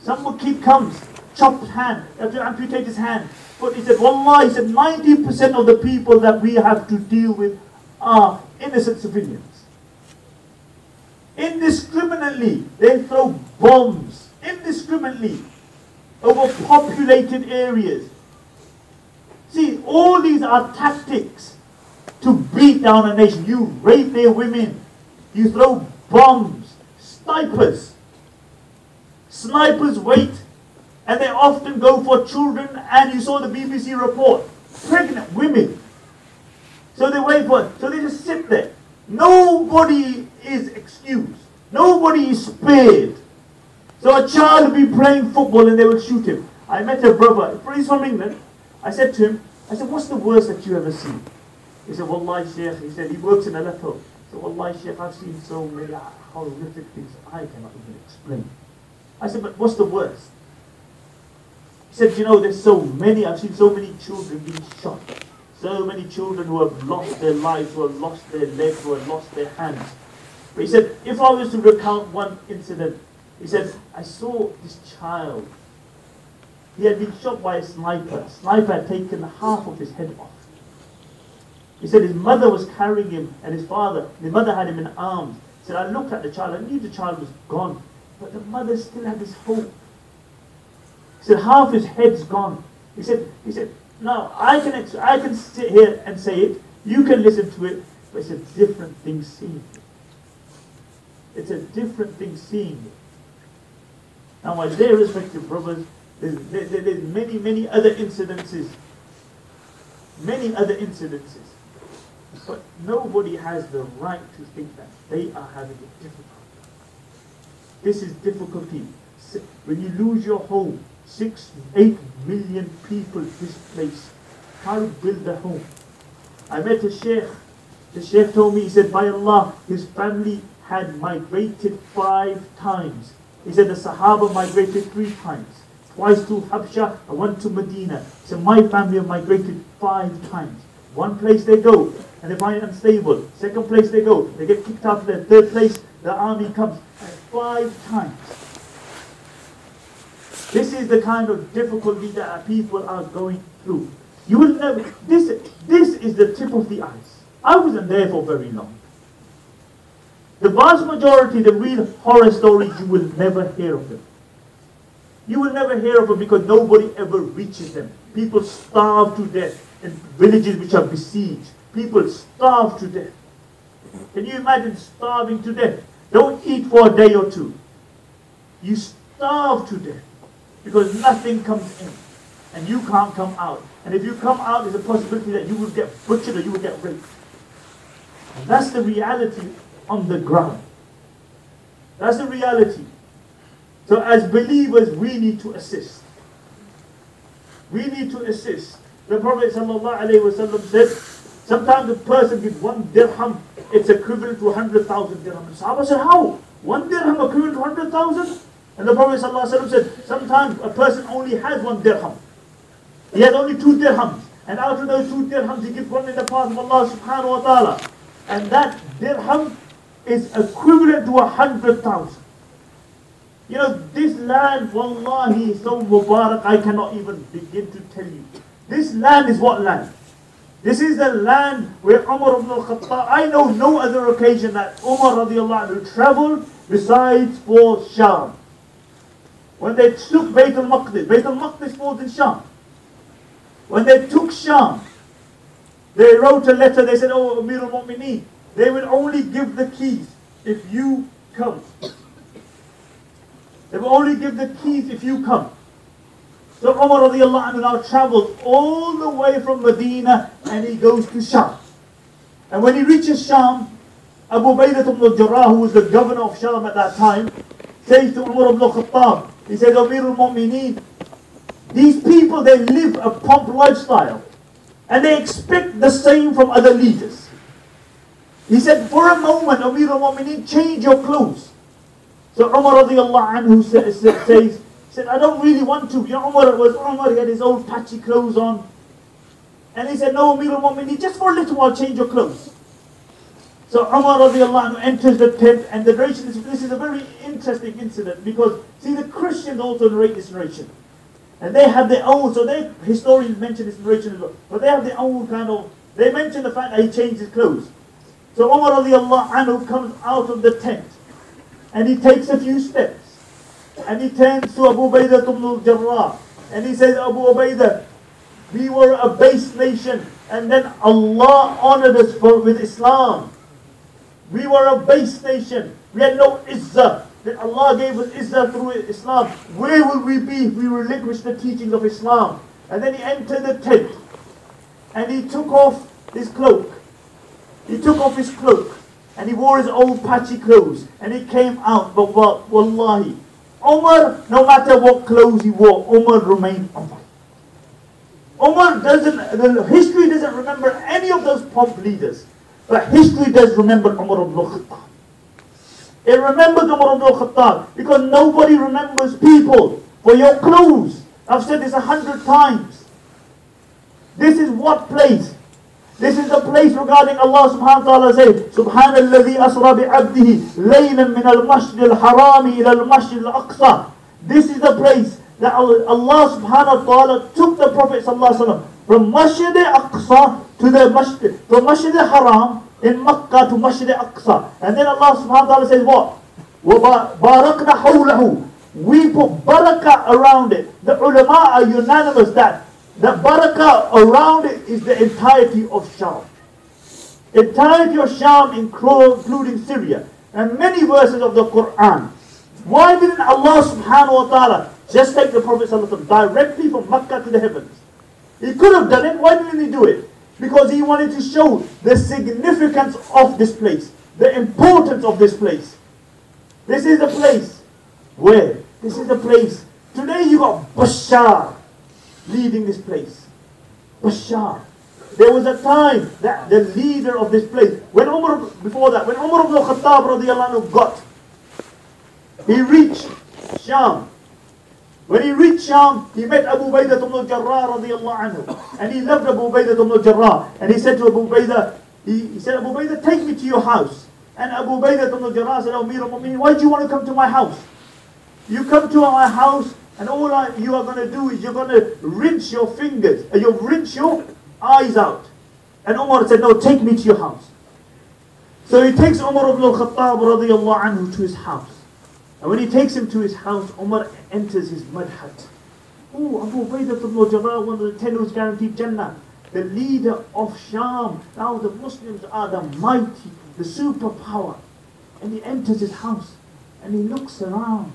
Some kid comes, chopped hand, you have to amputate his hand. But he said, Wallah, he said, 90% of the people that we have to deal with are innocent civilians. Indiscriminately, they throw bombs, indiscriminately, over populated areas. See, all these are tactics to beat down a nation. You rape their women, you throw bombs, snipers. Snipers wait, and they often go for children, and you saw the BBC report, pregnant women. So they wait for it, so they just sit there. Nobody is excused. Nobody is spared. So a child will be playing football and they will shoot him. I met a brother, he's from England. I said to him, what's the worst that you ever seen? He said, Wallahi Sheikh, he said, he works in Aleppo. He said, Wallahi Sheikh, I've seen so many horrific things I cannot even explain. I said, but what's the worst? He said, there's so many, I've seen so many children being shot. So many children who have lost their lives, who have lost their legs, who have lost their hands. But he said, if I was to recount one incident, he said, I saw this child. He had been shot by a sniper. A sniper had taken half of his head off. He said his mother was carrying him and his father, the mother had him in arms. He said, I looked at the child, I knew the child was gone, but the mother still had this hope. He said, half his head's gone. He said, now I can sit here and say it, you can listen to it, but it's a different thing seeing it. It's a different thing seeing it. Now my dear respected brothers, there's many other incidences. Many other incidences. But nobody has the right to think that they are having it difficult. This is difficulty. When you lose your home, 8 million people displaced. How to build a home? I met a sheikh. The sheikh told me, he said, by Allah, his family had migrated 5 times. He said the Sahaba migrated 3 times. Twice to Habsha and 1 to Medina. He said my family have migrated 5 times. One place they go and they find it unstable. Second place they go, they get kicked out of there. Third place, the army comes. And 5 times. This is the kind of difficulty that our people are going through. You will never, this is the tip of the ice. I wasn't there for very long. The vast majority, the real horror stories, you will never hear of them. You will never hear of them because nobody ever reaches them. People starve to death in villages which are besieged. People starve to death. Can you imagine starving to death? Don't eat for a day or two. You starve to death because nothing comes in and you can't come out. And if you come out, there's a possibility that you will get butchered or you will get raped. And that's the reality on the ground. That's the reality. So as believers, we need to assist. We need to assist. The Prophet ﷺ said, sometimes a person gives 1 dirham, it's equivalent to 100,000 dirham. The Sahaba said, how? 1 dirham equivalent to 100,000? And the Prophet ﷺ said, sometimes a person only has 1 dirham. He has only 2 dirhams. And out of those 2 dirhams, he gives one in the path of Allah subhanahu wa ta'ala. And that dirham is equivalent to 100,000. You know, this land, wallahi, is so mubarak, I cannot even begin to tell you. This land is what land? This is the land where Umar ibn al-Khattab, I know no other occasion that Umar radiallahu anhu traveled besides for Sham. When they took Bayt al-Maqdis falls in Sham. When they took Sham, they wrote a letter, they said, oh, Amir al-Mu'mineen, they will only give the keys if you come. They will only give the keys if you come. So Umar radiallahu anhu now travels all the way from Medina and he goes to Sham. And when he reaches Sham, Abu Ubaidah ibn al-Jarrah, who was the governor of Sham at that time, says to Umar ibn al-Khattab, he says, Amir al-Mu'mineen, these people, they live a pomp lifestyle and they expect the same from other leaders. He said, for a moment, Amir al-Mu'mineen, change your clothes. So Umar radiallahu anhu said, I don't really want to. You know, Umar, he had his old patchy clothes on. And he said, no, Amir al-Mu'mineen, just for a little while, change your clothes. So Umar radiallahu anhu enters the tent, and the narration, this is a very interesting incident, because, see, the Christians also narrate this narration. And they have their own, so they, historians mention this narration as well, but they have their own kind of, they mention the fact that he changed his clothes. So Umar radiallahu anhu comes out of the tent, and he takes a few steps, and he turns to Abu Ubaidah ibn al-Jarrah, and he says, Abu Ubaidah, we were a base nation, and then Allah honored us with Islam. We were a base nation. We had no izzah. Then Allah gave us izzah through Islam. Where will we be if we relinquish the teachings of Islam? And then he entered the tent, and he took off his cloak. He took off his cloak, and he wore his old patchy clothes, and he came out. But wallahi, Umar, no matter what clothes he wore, Umar remained Umar. Umar history doesn't remember any of those pomp leaders, but history does remember Umar ibn al-Khattab. It remembers Umar ibn al-Khattab because nobody remembers people for your clothes. I've said this 100 times. This is what place? This is the place regarding Allah subhanahu wa ta'ala says, Subhanalladhi asra bi'abdihi laylan min al-masjid al-harami ila al-masjid al-aqsa. This is the place that Allah subhanahu wa ta'ala took the Prophet sallallahu alaihi wasallam from Masjid al-Aqsa to the Masjid, from Masjid al-Haram in Makkah to Masjid al-Aqsa. And then Allah subhanahu wa ta'ala says what? وَبَارَكْنَا حَوْلَهُ. We put barakah around it. The ulama are unanimous that the barakah around it is the entirety of Sham. Entirety of Sham including Syria. And many verses of the Quran. Why didn't Allah subhanahu wa ta'ala just take the Prophet directly from Makkah to the heavens? He could have done it. Why didn't he do it? Because he wanted to show the significance of this place. The importance of this place. This is the place where? This is the place. Today you got Bashar leading this place. Bashar. There was a time that the leader of this place, when Umar, before that, when Umar ibn al-Khattab radiallahu anhu he reached Sham. When he reached Sham, he met Abu Ubaidah ibn al-Jarrah radiallahu anhu. And he loved Abu Ubaidah ibn al-Jarrah. And he said to Abu Ubaidah, he said, Abu Ubaidah, take me to your house. And Abu Ubaidah ibn al-Jarrah said, Amir al-Mu'mineen, why do you want to come to my house? You come to my house, and all you are going to do is you're going to rinse your fingers, and you'll rinse your eyes out. And Umar said, no, take me to your house. So he takes Umar ibn al-Khattab radiallahu anhu to his house. And when he takes him to his house, Umar enters his mud hut. Oh, Abu Ubaidah ibn al-Jarrah, one of the 10 who's guaranteed Jannah, the leader of Sham. Now the Muslims are the mighty, the superpower. And he enters his house, and he looks around.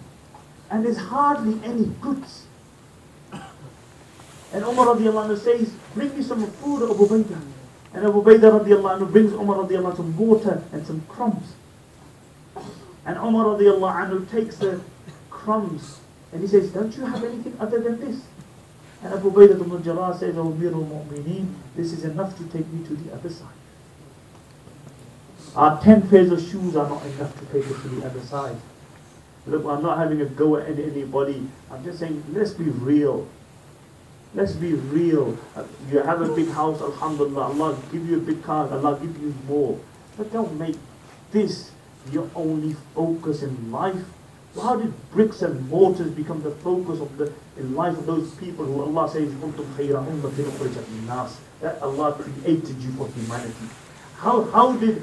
And there's hardly any goods. And Umar radiallahu anhu says, bring me some food, Abu Ubaidah. And Abu Ubaidah radiallahu anhu brings Umar radiallahu anhu some water and some crumbs. And Umar radiallahu anhu takes the crumbs and he says, don't you have anything other than this? And Abu Ubaidah ibn al-Jarrah says, O Amir al-Mu'mineen, this is enough to take me to the other side. Our 10 pairs of shoes are not enough to take us to the other side. Look, I'm not having a go at anybody. I'm just saying, let's be real. Let's be real. You have a big house, alhamdulillah, Allah give you a big car, Allah give you more. But don't make this your only focus in life. How did bricks and mortars become the focus of in life of those people who Allah says, that Allah created you for humanity? How did,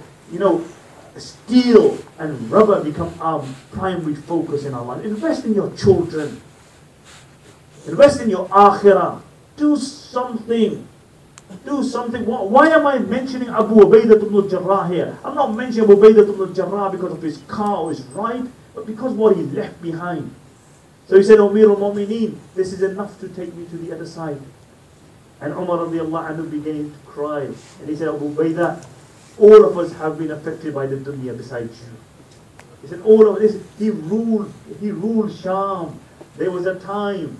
steel and rubber become our primary focus in our life? Invest in your children. Invest in your akhirah. Do something. Do something. Why am I mentioning Abu Ubaidah ibn al-Jarrah here? I'm not mentioning Abu Ubaidah ibn al-Jarrah because of his car or his ride, but because what he left behind. So he said, Amir al-Mu'mineen, this is enough to take me to the other side. And Umar radiallahu anhu began to cry. And he said, Abu Ubaidah, all of us have been affected by the dunya besides you. He said, all of this, he ruled Sham. There was a time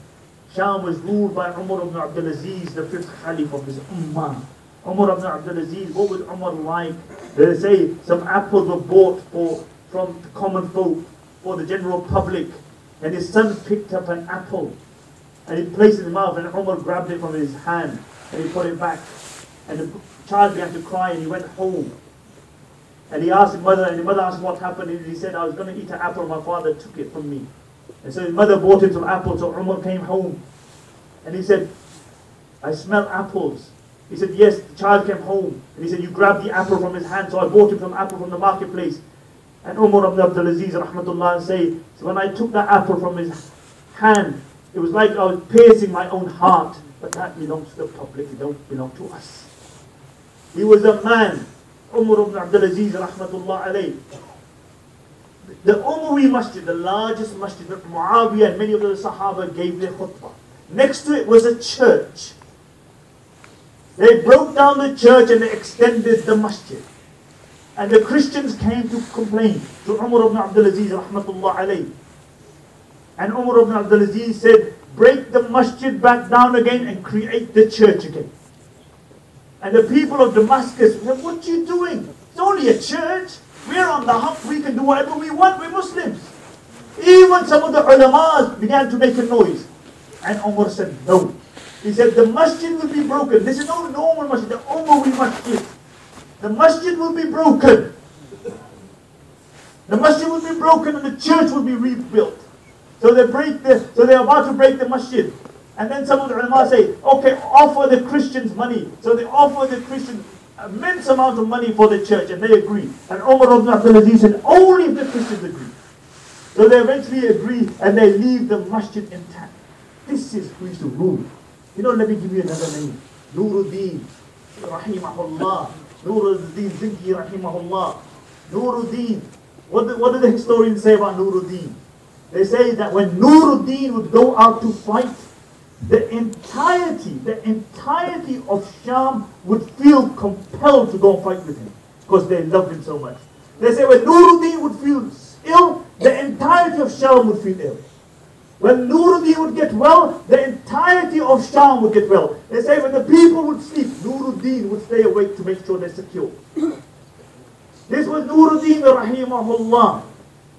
Sham was ruled by Umar ibn Abdul Aziz, the 5th Caliph of his Ummah. Umar ibn Abdul Aziz, what was Umar like? They say some apples were bought from the common folk, for the general public. And his son picked up an apple and he placed it in his mouth, and Umar grabbed it from his hand and he put it back. And the child began to cry and he went home. And he asked his mother, and the mother asked him what happened. And he said, I was going to eat an apple, my father took it from me. And so his mother bought him some apples. So Umar came home and he said, I smell apples. He said, yes. The child came home and he said, you grabbed the apple from his hand. So I bought him some apple from the marketplace. And Umar ibn Abdul Aziz rahmatullah say, so when I took that apple from his hand, it was like I was piercing my own heart. But that belongs to the public, it don't belong to us. He was a man, Umar ibn Abdul Aziz rahmatullah alayh. The Umawi Masjid, the largest masjid, Muawiyah and many of the Sahaba gave their khutbah. Next to it was a church. They broke down the church and they extended the masjid. And the Christians came to complain to Umar ibn Abdul Aziz rahmatullah alayh. And Umar ibn Abdul Aziz said, break the masjid back down again and create the church again. And the people of Damascus said, what are you doing? It's only a church. We're on the hump, we can do whatever we want, we're Muslims. Even some of the ulamas began to make a noise. And Umar said, no. He said, the masjid will be broken. This is not a normal masjid, the Umawi masjid. The masjid will be broken. The masjid will be broken and the church will be rebuilt. So they're about to break the masjid. And then some of the ulama say, okay, offer the Christians money. So they offer the Christians immense amount of money for the church, and they agree. And Umar ibn Abdul Aziz said, only if the Christians agree. So they eventually agree and they leave the masjid intact. This is who used to rule. Let me give you another name. Nuruddin, rahimahullah. Nuruddin Zinki, rahimahullah. Nuruddin. What do the historians say about Nuruddin? They say that when Nuruddin would go out to fight, the entirety of Sham would feel compelled to go and fight with him because they loved him so much. They say when Nuruddin would feel ill, the entirety of Sham would feel ill. When Nuruddin would get well, the entirety of Sham would get well. They say when the people would sleep, Nuruddin would stay awake to make sure they're secure. This was Nuruddin rahimahullah.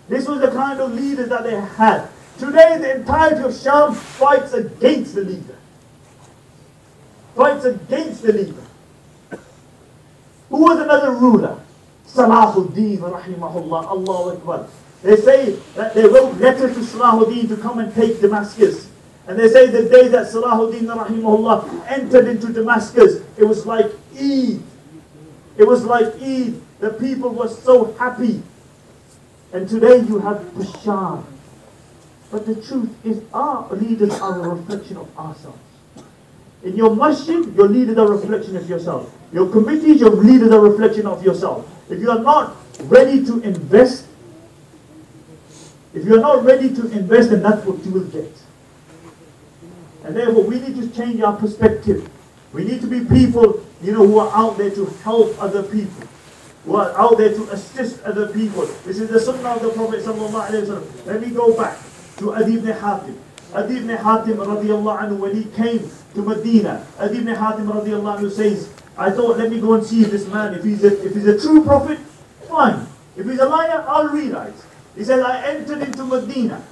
This was the kind of leaders that they had. Today, the entirety of Sham fights against the leader. Fights against the leader. Who was another ruler? Salahuddin, rahimahullah, Allahu Akbar. They say that they wrote letters to Salahuddin to come and take Damascus. And they say the day that Salahuddin, rahimahullah, entered into Damascus, it was like Eid. It was like Eid. The people were so happy. And today you have Bashar. But the truth is, our leaders are a reflection of ourselves. In your masjid, your leaders are a reflection of yourself. Your committees, your leaders are a reflection of yourself. If you are not ready to invest, then that's what you will get. And therefore, we need to change our perspective. We need to be people, who are out there to help other people. Who are out there to assist other people. This is the sunnah of the Prophet ﷺ. Let me go back to Adi ibn Hatim. Adi ibn Hatim radiallahu anhu, when he came to Medina, Adi ibn Hatim radiallahu anhu says, I thought, let me go and see this man. If he's a true prophet, fine. If he's a liar, I'll realize. He says, I entered into Medina.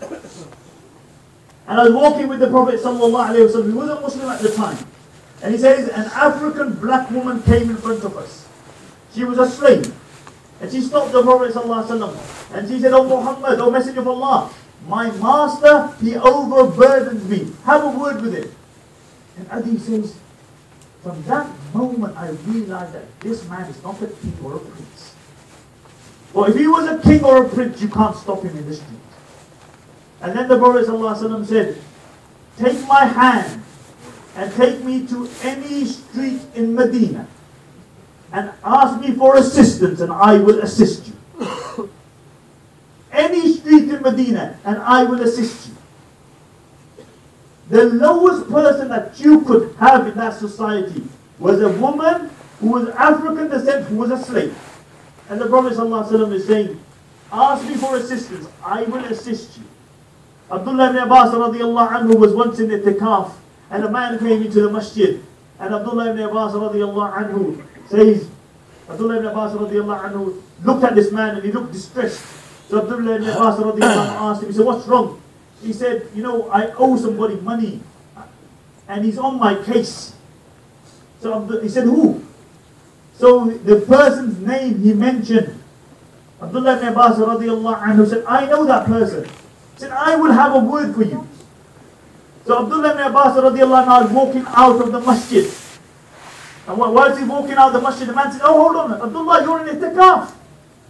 And I was walking with the Prophet sallallahu alaihi wasallam. He was a Muslim at the time. And he says, an African black woman came in front of us. She was a slave. And she stopped the Prophet sallallahu alaihi wasallam. And she said, "Oh Muhammad, oh Messenger of Allah, my master, he overburdens me. Have a word with him." And Adi says, from that moment I realized that this man is not a king or a prince. Or if he was a king or a prince, you can't stop him in the street. And then the Prophet ﷺ said, "Take my hand and take me to any street in Medina and ask me for assistance and I will assist you." Any street in Medina and I will assist you. The lowest person that you could have in that society was a woman who was African descent, who was a slave. And the Prophet ﷺ is saying, "Ask me for assistance, I will assist you." Abdullah ibn Abbas radiallahu anhu was once in itikaf, and a man came into the masjid, and Abdullah ibn Abbas radiallahu anhu says, Abdullah ibn Abbas radiallahu anhu looked at this man and he looked distressed. So Abdullah ibn Abbas radiallahu anhu asked him, he said, "What's wrong?" He said, "You know, I owe somebody money and he's on my case." So he said, "Who?" So the person's name he mentioned, Abdullah ibn Abbas radiallahu anhu said, "I know that person." He said, "I will have a word for you." So Abdullah ibn Abbas radiallahu anhu was walking out of the masjid. And whilst he's walking out of the masjid, the man said, "Oh, hold on, Abdullah, you're in itikaf.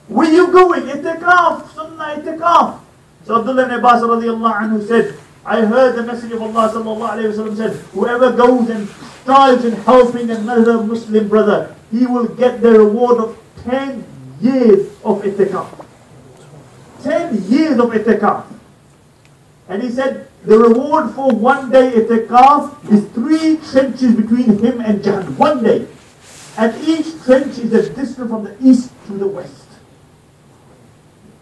Where you going? Itikaf, sunnah itikaf." So Abdullah ibn Abbas radiallahu anhu said, "I heard the Messenger of Allah sallallahu alayhi wa sallam said, whoever goes and strives in helping another Muslim brother, he will get the reward of 10 years of itikaf. 10 years of itikaf. And he said, the reward for one day itikaf is 3 trenches between him and Jahannam. 1 day. And each trench is a distance from the east to the west.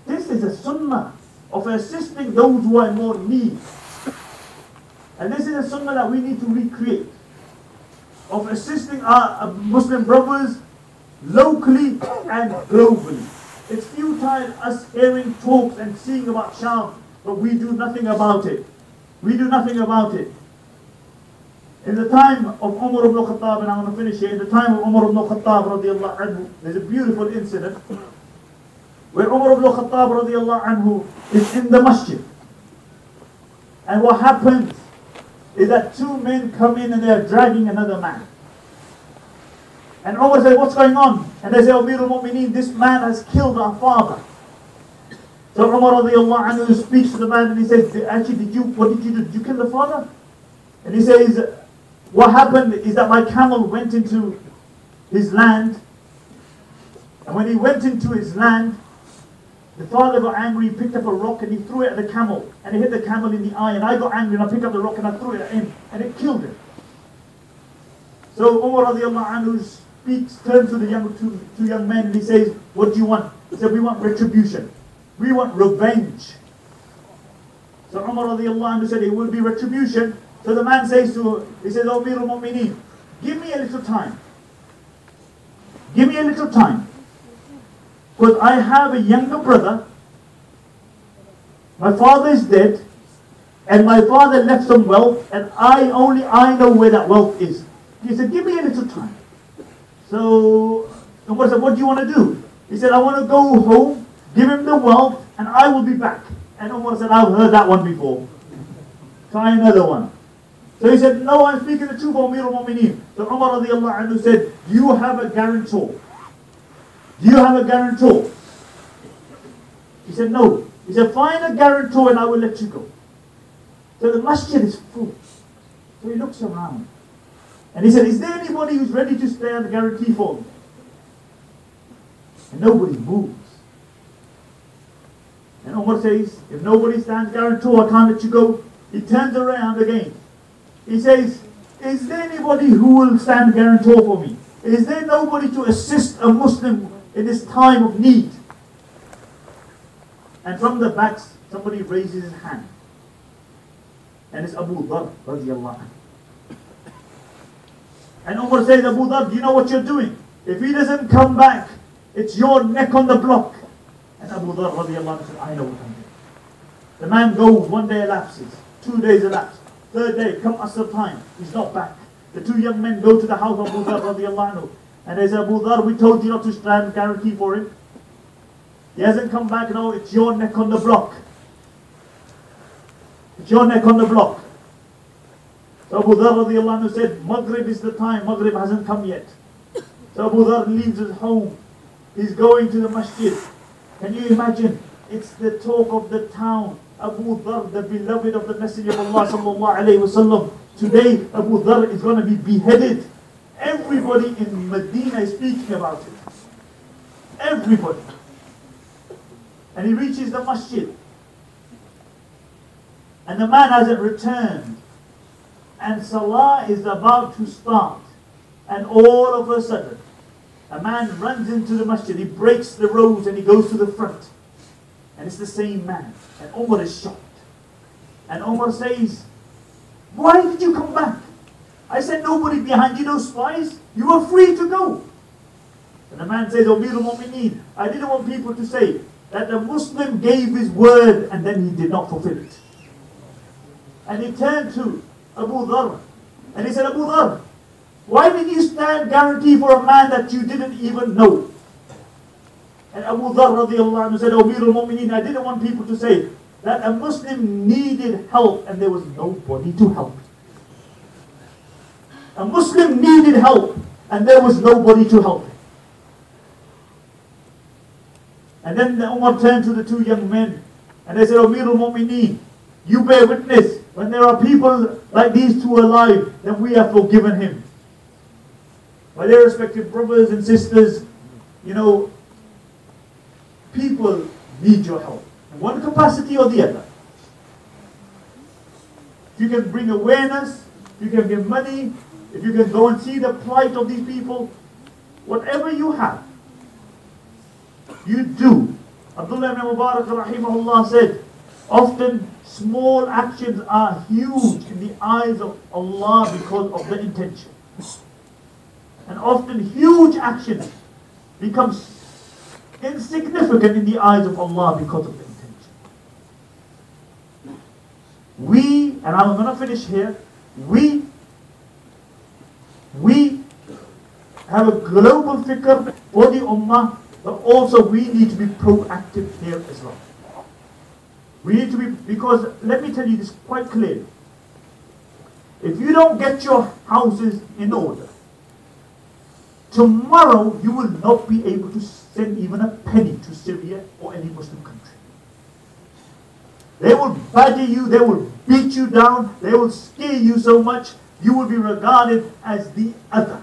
This is a sunnah of assisting those who are in more need. And this is a sunnah that we need to recreate. Of assisting our Muslim brothers locally and globally. It's futile us hearing talks and seeing about Sham, but we do nothing about it. We do nothing about it. In the time of Umar ibn Khattab, and I'm going to finish here, in the time of Umar ibn Khattab radiallahu anhu, there's a beautiful incident where Umar ibn Khattab radiallahu anhu is in the masjid. And what happens is that 2 men come in and they are dragging another man. And Umar says, "What's going on?" And they say, "Amir al-Mu'mineen, this man has killed our father." So Umar radiallahu anhu speaks to the man and he says, "Actually, what did you do? Did you kill the father?" And he says, "What happened is that my camel went into his land. And when he went into his land, the father got angry, he picked up a rock and he threw it at the camel. And it hit the camel in the eye. And I got angry and I picked up the rock and I threw it at him. And it killed him." So Umar radiallahu anhu speaks, turns to the two young men and he says, "What do you want?" He said, "We want retribution. We want revenge." So Umar radiallahu anhu said, "It will be retribution." So the man says he says, "Oh, Amir al-Mu'mineen, give me a little time. Give me a little time. Because I have a younger brother. My father is dead. And my father left some wealth. And I know where that wealth is." He said, "Give me a little time." So Umar said, "What do you want to do?" He said, "I want to go home, give him the wealth, and I will be back." And Umar said, "I've heard that one before. Try another one." So he said, "No, I'm speaking the truth, O Amir al-Mu'mineen." So Umar radiallahu anhu said, "Do you have a guarantor? Do you have a guarantor?" He said, "No." He said, "Find a guarantor and I will let you go." So the masjid is full. So he looks around. And he said, "Is there anybody who's ready to stand the guarantee for me?" And nobody moves. And Umar says, "If nobody stands guarantor, I can't let you go." He turns around again. He says, "Is there anybody who will stand guarantor for me? Is there nobody to assist a Muslim in this time of need?" And from the back, somebody raises his hand. And it's Abu Dhar radiallahu anhu. And Umar says, "Abu Dhar, do you know what you're doing? If he doesn't come back, it's your neck on the block." And Abu Dhar radiallahu anhu said, "I know what I'm doing." The man goes, 1 day elapses, 2 days elapsed. Third day, come Asr time, he's not back. The two young men go to the house of Abu Dhar radiallahu anhu, and they say, Abu Dhar, we told you not to stand guarantee for him. He hasn't come back, no, it's your neck on the block. It's your neck on the block. So Abu Dhar radiallahu anhu said, Maghrib is the time, Maghrib hasn't come yet. So Abu Dhar leaves his home, he's going to the masjid. Can you imagine? It's the talk of the town. Abu Dhar, the beloved of the Messenger of Allah sallallahu alayhi wa sallam. Today, Abu Dhar is going to be beheaded. Everybody in Medina is speaking about it. Everybody. And he reaches the masjid. And the man hasn't returned. And Salah is about to start. And all of a sudden, a man runs into the masjid. He breaks the rows and he goes to the front. And it's the same man. And Umar is shocked. And Umar says, why did you come back? I said, nobody behind you, no spies. You were free to go. And the man says, Amirul Mu'mineen, I didn't want people to say that the Muslim gave his word and then he did not fulfill it. And he turned to Abu Dhar and he said, Abu Dhar, why did you stand guarantee for a man that you didn't even know? And Abu Dhar radiallahu anhu said, Amirul Mu'mineen, I didn't want people to say that a Muslim needed help and there was nobody to help. A Muslim needed help and there was nobody to help him. And then Umar turned to the two young men and they said, Amirul Mu'mineen, you bear witness, when there are people like these two alive, then we have forgiven him. My dear respected brothers and sisters, you know, people need your help. In one capacity or the other. If you can bring awareness, if you can give money, if you can go and see the plight of these people, whatever you have, you do. Abdullah ibn Mubarak rahimahullah said, often small actions are huge in the eyes of Allah because of the intention. And often huge actions become insignificant in the eyes of Allah because of the intention. We, and I'm going to finish here, we have a global fikr for the ummah, but also we need to be proactive here as well. We need to be, because let me tell you this quite clearly. If you don't get your houses in order, tomorrow you will not be able to send even a penny to Syria or any Muslim country. They will badger you, they will beat you down, they will scare you so much, you will be regarded as the other.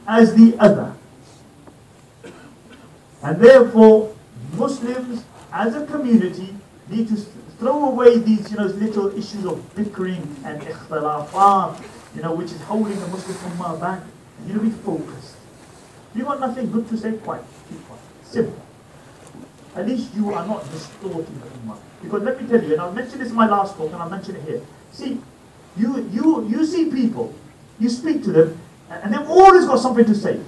As the other. And therefore, Muslims as a community need to throw away these, little issues of bickering and ikhtilafat, which is holding the Muslim Ummah back. And be focused. If you got nothing good to say, quiet. Keep quiet. Simple. At least you are not distorting the Ummah. Because let me tell you, and I'll mention this in my last talk, and I'll mention it here. See, you see people, you speak to them, and they've always got something to say.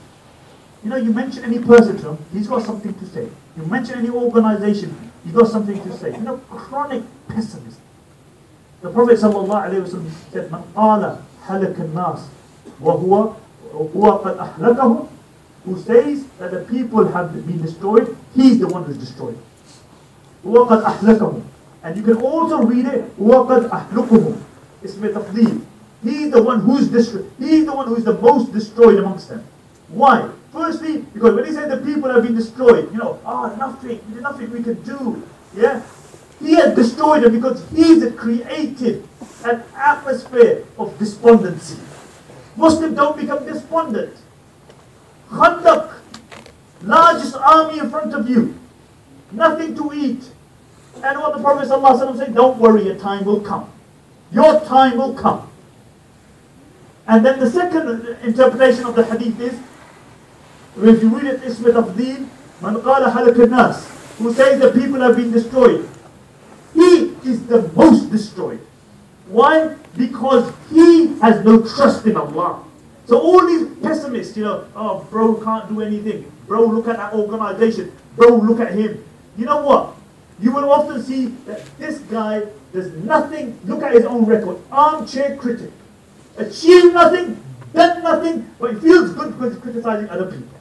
You mention any person to him, he's got something to say. You mention any organization, he's got something to say. Chronic pessimism. The Prophet ﷺ said, Man qala halak al-nas wa huwa qad ahlakahum, who says that the people have been destroyed, he's the one who's destroyed. Huwa qad ahlakahum. And you can also read it, huwa qad ahlukuhum. Ismi tafdeel. He's the one who's destroyed. He's the one who's the most destroyed amongst them. Why? Firstly, because when he said the people have been destroyed, nothing we can do. Yeah? He had destroyed them because he's created an atmosphere of despondency. Muslims don't become despondent. Khandaq, largest army in front of you, nothing to eat. And what the Prophet ﷺ said, don't worry, your time will come. Your time will come. And then the second interpretation of the hadith is, if you read it, Ismi Tafdeel, Man qala halak al-nas, who says the people have been destroyed. He is the most destroyed. Why? Because he has no trust in Allah. So all these pessimists, oh, bro can't do anything. Bro, look at that organization. Bro, look at him. You know what? you will often see that this guy does nothing. Look at his own record. Armchair critic. Achieved nothing, done nothing, but he feels good because he's criticizing other people.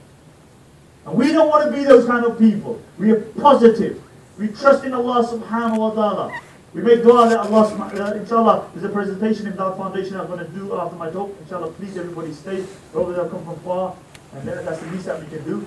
And we don't want to be those kind of people. We are positive. We trust in Allah subhanahu wa ta'ala. We make dua that Allah, inshallah, there's a presentation in that foundation I'm going to do after my talk. Inshallah, please everybody stay. Those that have come from far, and that's the least that we can do.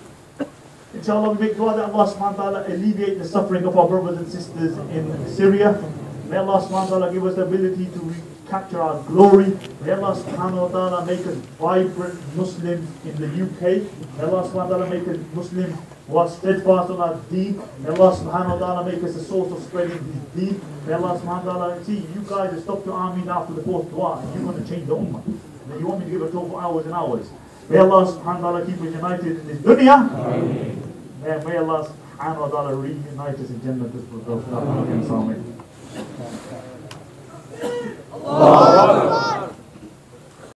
Inshallah, we make dua that Allah subhanahu wa ta'ala alleviate the suffering of our brothers and sisters in Syria. May Allah subhanahu wa ta'ala give us the ability to recapture our glory. May Allah subhanahu wa ta'ala make us vibrant Muslims in the UK. May Allah subhanahu wa ta'ala make us Muslims who are steadfast on our deen. May Allah subhanahu wa ta'ala make us a source of spreading His deen. May Allah subhanahu wa ta'ala, see, you guys have stopped your army after the fourth dua, and you're going to change the ummah. And you want me to give a talk for hours and hours. May Allah subhanahu wa ta'ala keep us united in this dunya. And may Allah subhanahu wa ta'ala reunite us in Jannah. Allah.